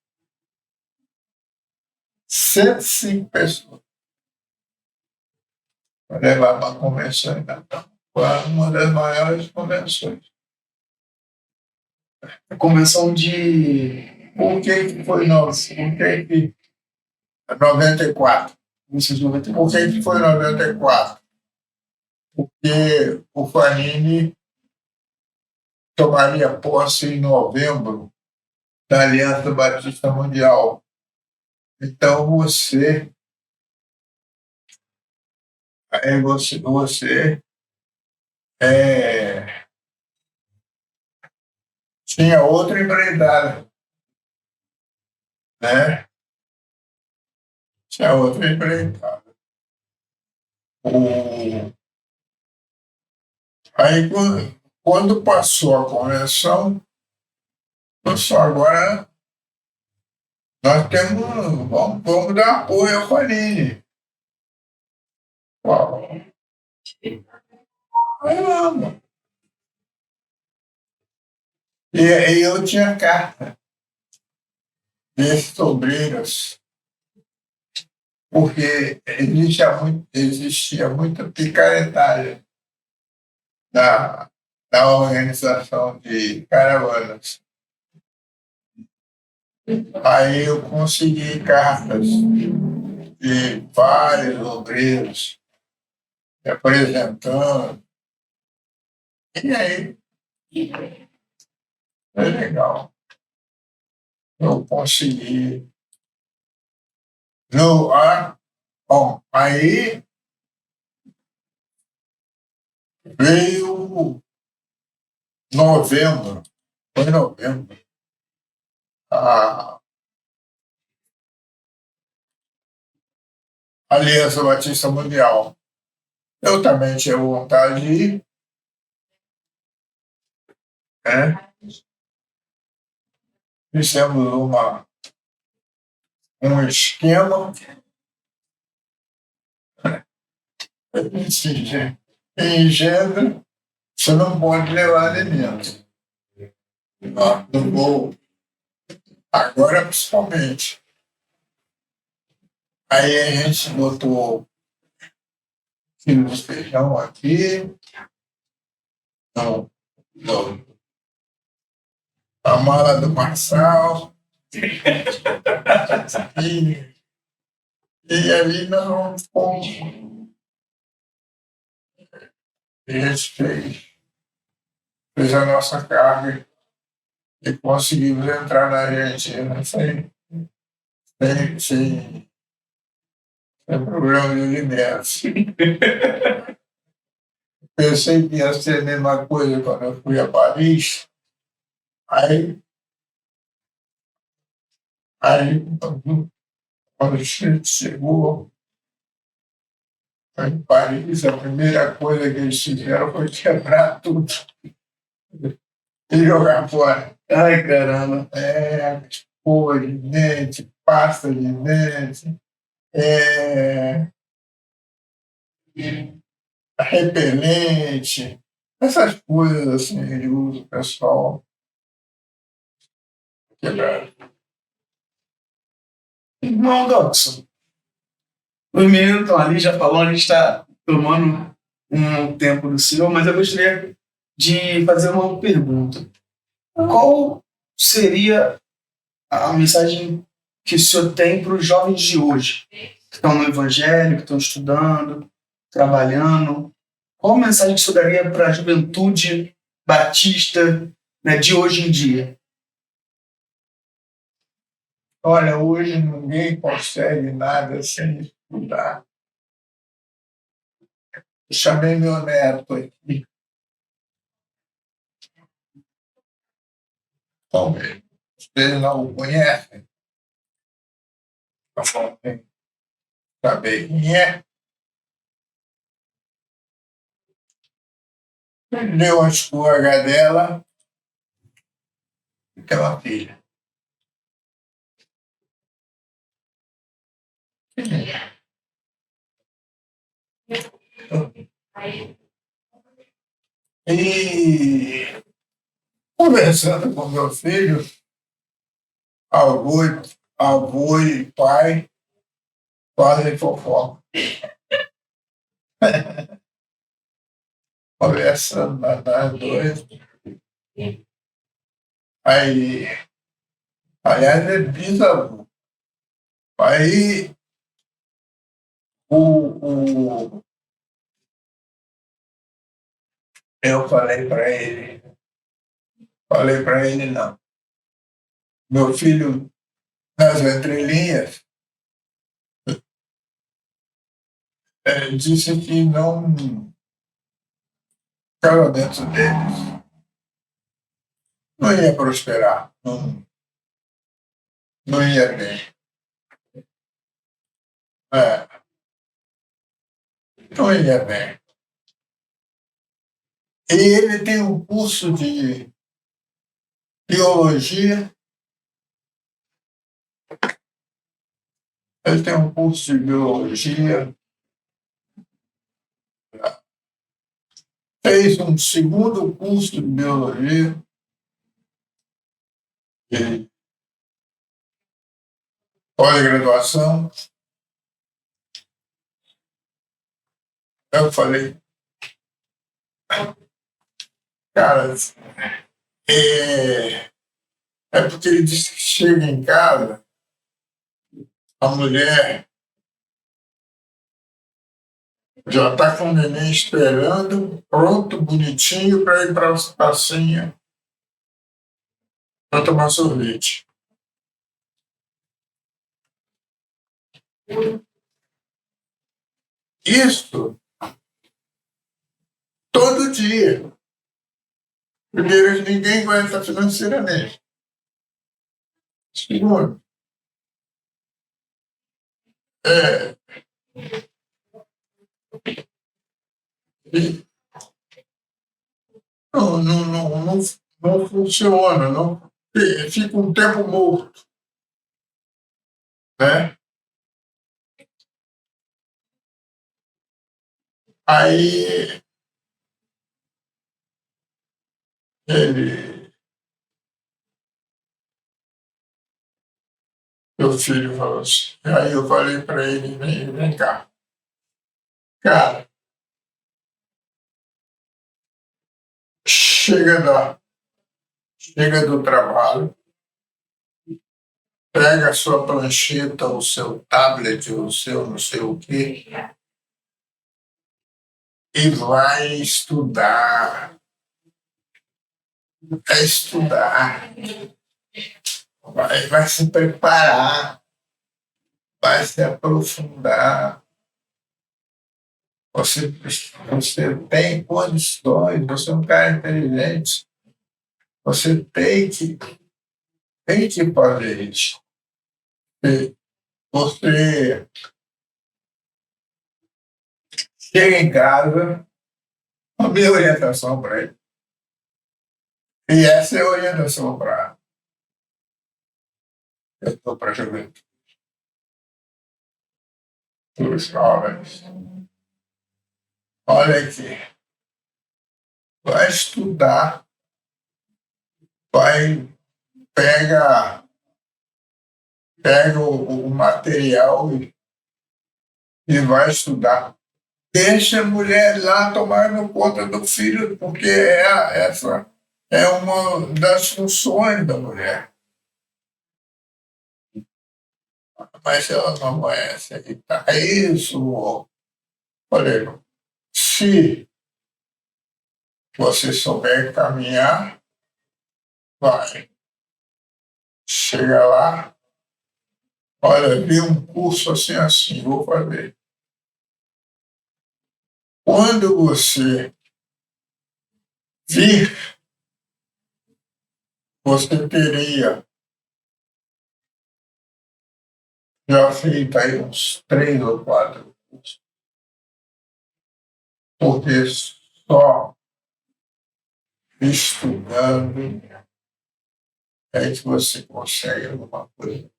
A: 105 pessoas para levar uma convenção em Natal. Foi uma das maiores convenções.
B: A convenção de
A: Por que foi 94?
B: 1994.
A: Por que foi 94? Porque o Fanini tomaria posse em novembro da Aliança Batista Mundial. Então você tinha outra empreitada, né? Tinha outra empreitada. Aí, quando passou a convenção, pessoal, agora nós vamos dar apoio ao Fanini. Vamos. E eu tinha carta desses obreiros, porque existia muita picaretagem na organização de caravanas. Aí eu consegui cartas de vários obreiros representando. E aí, foi legal. Eu consegui. Bom, aí veio novembro, foi novembro. Ah, Aliança Batista Mundial. Eu também tinha vontade de ir, né? Fizemos um esquema. Em Gênero, você não pode levar alimento. No voo. Agora, principalmente. Aí a gente botou quilo de feijão aqui, a mala do Marçal, e ali nós vamos com. A gente fez a nossa carga e conseguimos entrar na Argentina sem problema de alimentos. Pensei que ia ser a mesma coisa quando eu fui a Paris. Aí quando a gente chegou em Paris, a primeira coisa que eles fizeram foi quebrar tudo e jogar fora.
B: Ai, caramba.
A: Escova de dente, pasta de dente, repelente, essas coisas assim de uso pessoal quebraram.
B: Irmão Dobson, os meninos estão ali, já falou, a gente está tomando um tempo do senhor, mas eu gostaria de fazer uma pergunta. Qual seria a mensagem que o senhor tem para os jovens de hoje, que estão no evangelho, que estão estudando, trabalhando? Qual a mensagem que o senhor daria para a juventude batista, né, de hoje em dia?
A: Olha, hoje ninguém consegue nada sem estudar. Eu chamei meu neto aqui. Talvez. Vocês não o conhecem? Saber quem é? Deu a escorga dela e tem uma filha. E conversando com meu filho, avô e pai fazem fofoca. Conversando nós dois. Aí, aliás, é bisavô. Aí eu falei para ele não. Meu filho, nas entrelinhas, disse que não estava dentro deles. Não ia prosperar, não ia bem. Não ia bem. E ele tem um curso de teologia. Ele tem um curso de biologia. Fez um segundo curso de biologia. De pós-graduação. Eu falei, cara, é porque ele disse que chega em casa, a mulher já está com o neném esperando, pronto, bonitinho, para ir para a pracinha para tomar sorvete. Isso todo dia. Primeiro, ninguém aguenta financeiramente. Segundo, E não funciona, não. Fica um tempo morto, né? Aí ele, meu filho falou assim, aí eu falei para ele, vem cá, cara, chega, chega do trabalho, pega a sua prancheta, o seu tablet, o seu não sei o quê, e vai estudar, vai estudar, vai se preparar, vai se aprofundar. Você tem condições, você é um cara inteligente, você tem que fazer isso. Você chega em casa, a minha orientação para ele. E essa é a orientação para a juventude. Os jovens. Olha aqui, vai estudar, vai, pega, pega o material e vai estudar. Deixa a mulher lá tomando conta do filho, porque essa é uma das funções da mulher. Mas ela não conhece. É isso. Olha, se você souber caminhar, vai. Chega lá, olha, vi um curso assim, vou fazer. Quando você vir, você teria já feito aí uns 3 ou 4 cursos, porque só estudando é que você consegue alguma coisa.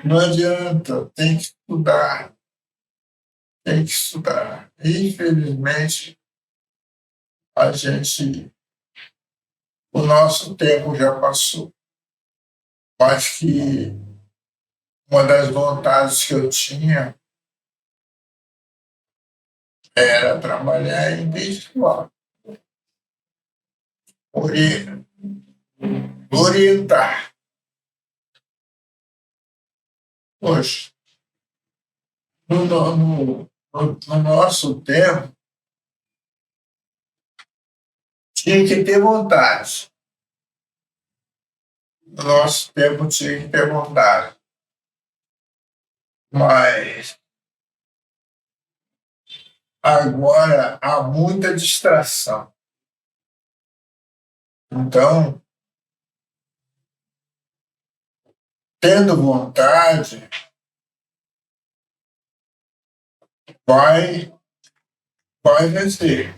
A: Não adianta, tem que estudar, tem que estudar. Infelizmente, a gente, o nosso tempo já passou. Acho que uma das vontades que eu tinha era trabalhar em virtual, orientar. Poxa, no nosso tempo, tinha que ter vontade. No nosso tempo, tinha que ter vontade. Mas agora há muita distração. Então, tendo vontade, vai, vai vencer.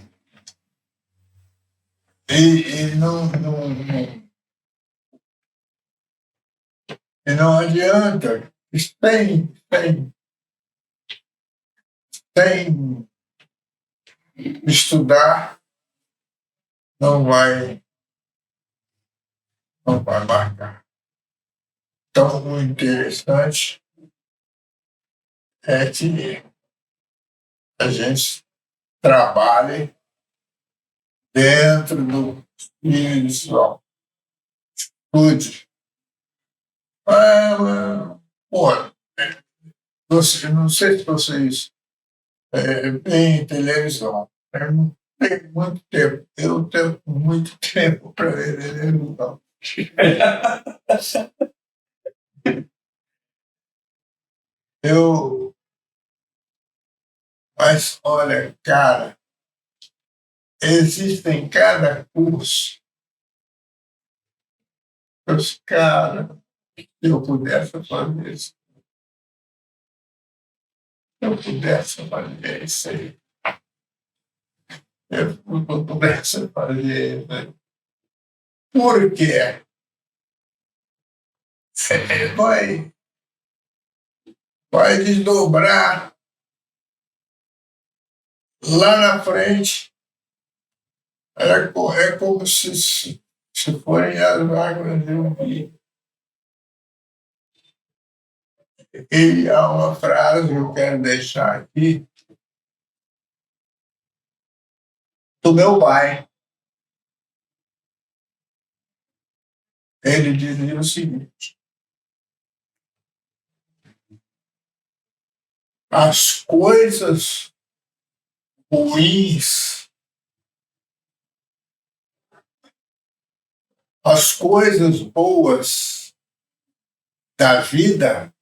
A: E não adianta. Sem estudar, não vai, não vai marcar. Então, o interessante é que a gente trabalhe dentro do visual. Estude. Pô, não sei se vocês veem televisão. Eu não tenho muito tempo. Eu tenho muito tempo para ver televisão. Eu, mas olha, cara, existem cada curso. Os caras, se eu pudesse fazer isso, eu pudesse fazer isso aí. Eu pudesse fazer isso aí. Por quê? Vai desdobrar lá na frente. É como se forem as águas de um rio. E há uma frase que eu quero deixar aqui do meu pai. Ele dizia o seguinte: as coisas ruins, as coisas boas da vida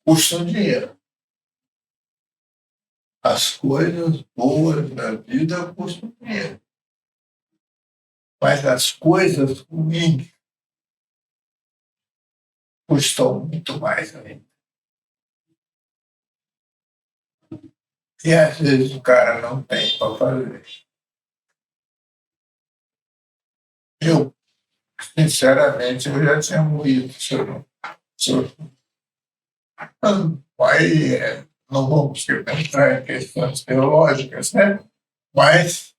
A: custam dinheiro. As coisas boas da vida custam dinheiro. Mas as coisas ruins custam muito mais ainda. E às vezes o cara não tem para fazer. Eu, sinceramente, eu já tinha morrido. Aí não vamos entrar em questões teológicas, né? Mas,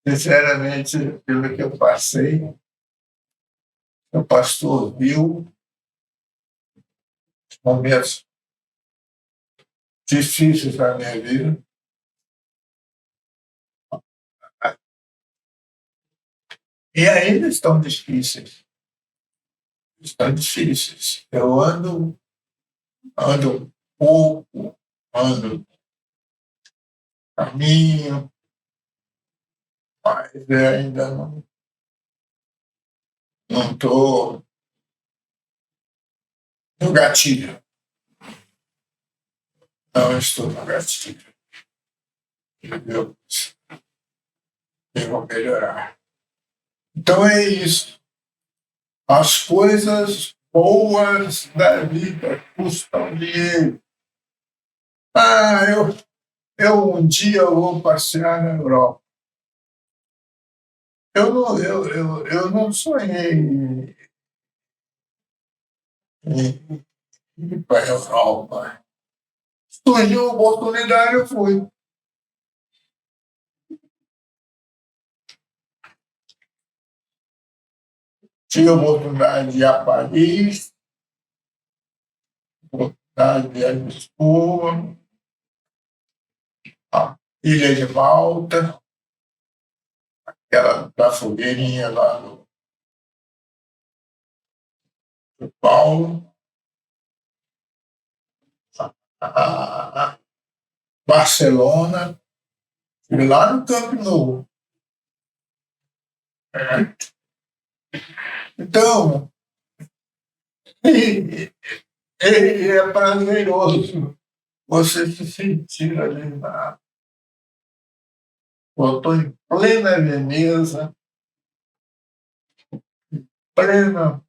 A: sinceramente, pelo que eu passei, o pastor viu momentos difíceis da minha vida. E ainda estão difíceis. Estão difíceis. Eu ando pouco, ando caminho, mas ainda não estou no gatilho. Não estou no gatilho. Eu vou melhorar. Então é isso. As coisas boas da vida custam dinheiro. Eu um dia vou passear na Europa. Eu não sonhei em ir para a Europa. Surgiu a oportunidade, eu fui. Tive a oportunidade de ir a Paris, a oportunidade de ir a Lisboa, a Ilha de Malta, aquela da fogueirinha lá do Paulo, a Barcelona, e lá no Camp Nou. Então, é prazeroso você se sentir ali na. Eu estou em plena Veneza, plena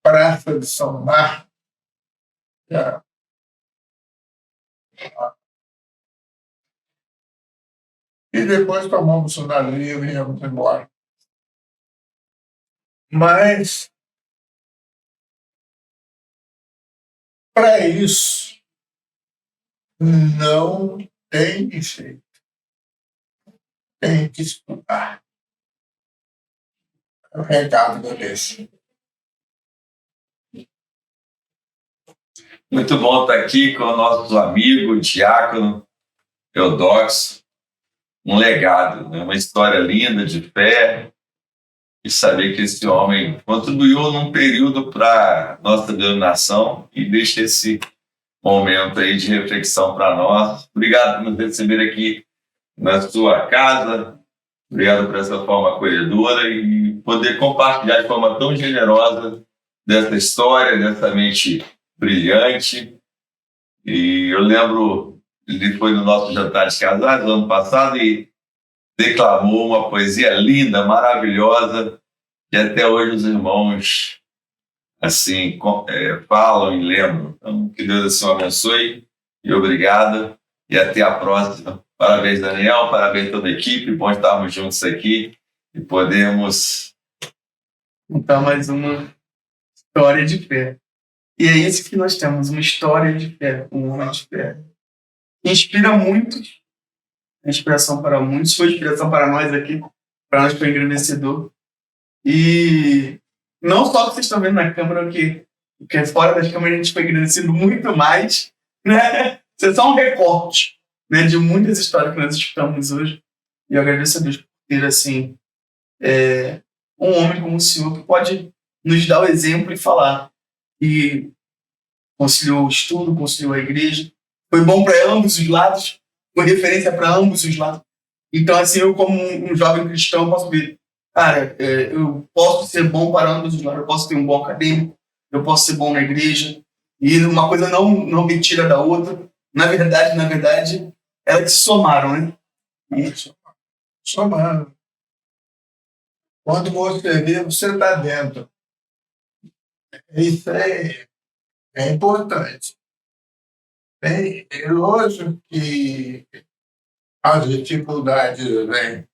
A: Praça de São Marcos. E depois tomamos um navio e viemos embora. Mas, para isso, não tem jeito. Tem que estudar. É o recado que eu deixo.
C: Muito bom estar aqui com o nosso amigo, Diácono Eudoxio. Um legado, né? Uma história linda de fé, e saber que esse homem contribuiu num período para a nossa denominação e deixa esse momento aí de reflexão para nós. Obrigado por nos receber aqui na sua casa, obrigado por essa forma acolhedora e poder compartilhar de forma tão generosa dessa história, dessa mente brilhante. E eu lembro, ele foi no nosso jantar de casados no ano passado e declamou uma poesia linda, maravilhosa, que até hoje os irmãos assim, falam e lembram. Então, que Deus assim o abençoe e obrigado. E até a próxima. Parabéns, Daniel. Parabéns a toda a equipe. Bom estarmos juntos aqui e podemos
B: Então, mais uma história de fé. E é isso que nós temos, uma história de fé, um homem de fé. Inspira muitos, é inspiração para muitos, foi inspiração para nós aqui, para nós foi engrandecedor. E não só o que vocês estão vendo na câmera, que fora das câmeras a gente foi agradecido muito mais, né? Isso é só um recorte, né, de muitas histórias que nós escutamos hoje. E eu agradeço a Deus por ter, assim, um homem como o senhor que pode nos dar o exemplo e falar. E conciliou o estudo, conciliou a igreja. Foi bom para ambos os lados, foi referência para ambos os lados. Então, assim, eu como um jovem cristão posso ver, cara, eu posso ser bom para ambos os lados, eu posso ter um bom acadêmico, eu posso ser bom na igreja, e uma coisa não me tira da outra. Na verdade, elas se somaram, né?
A: Somando. Quando você vê, você está dentro. Isso é importante. É lógico que as dificuldades vêm,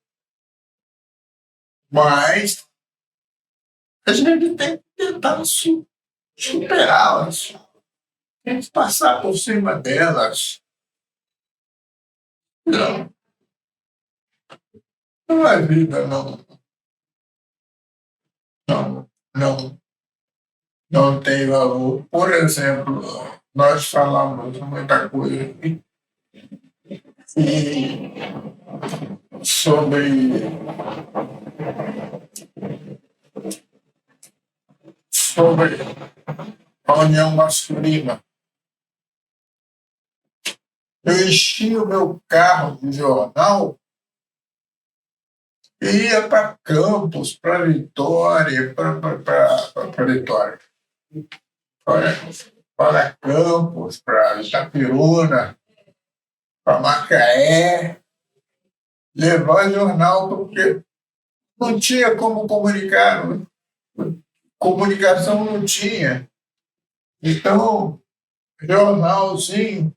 A: mas a gente tem que tentar superá-las. Tem que passar por cima delas. Não. A vida não tem valor. Por exemplo, nós falamos muita coisa aqui sobre a união masculina. Eu enchi o meu carro de jornal e ia para Campos, para Vitória, para Vitória. Para Campos, para Itapiruna, para Macaé, levar jornal, porque não tinha como comunicar, comunicação não tinha. Então, jornalzinho.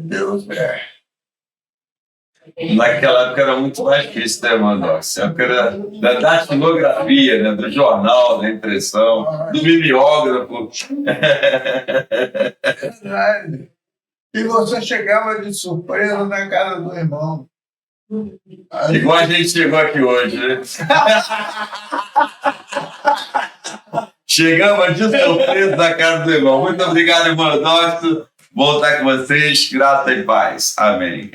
A: Deus
C: Naquela época era muito mais difícil, né, Mandox? Na época era da datilografia, né, do jornal, da impressão, do mimeógrafo.
A: É verdade. E você chegava de surpresa na casa do irmão.
C: Igual a gente chegou aqui hoje, né? Chegamos de surpresa na casa do irmão. Muito obrigado, irmão Mandox. Bom estar com vocês. Graça e paz. Amém.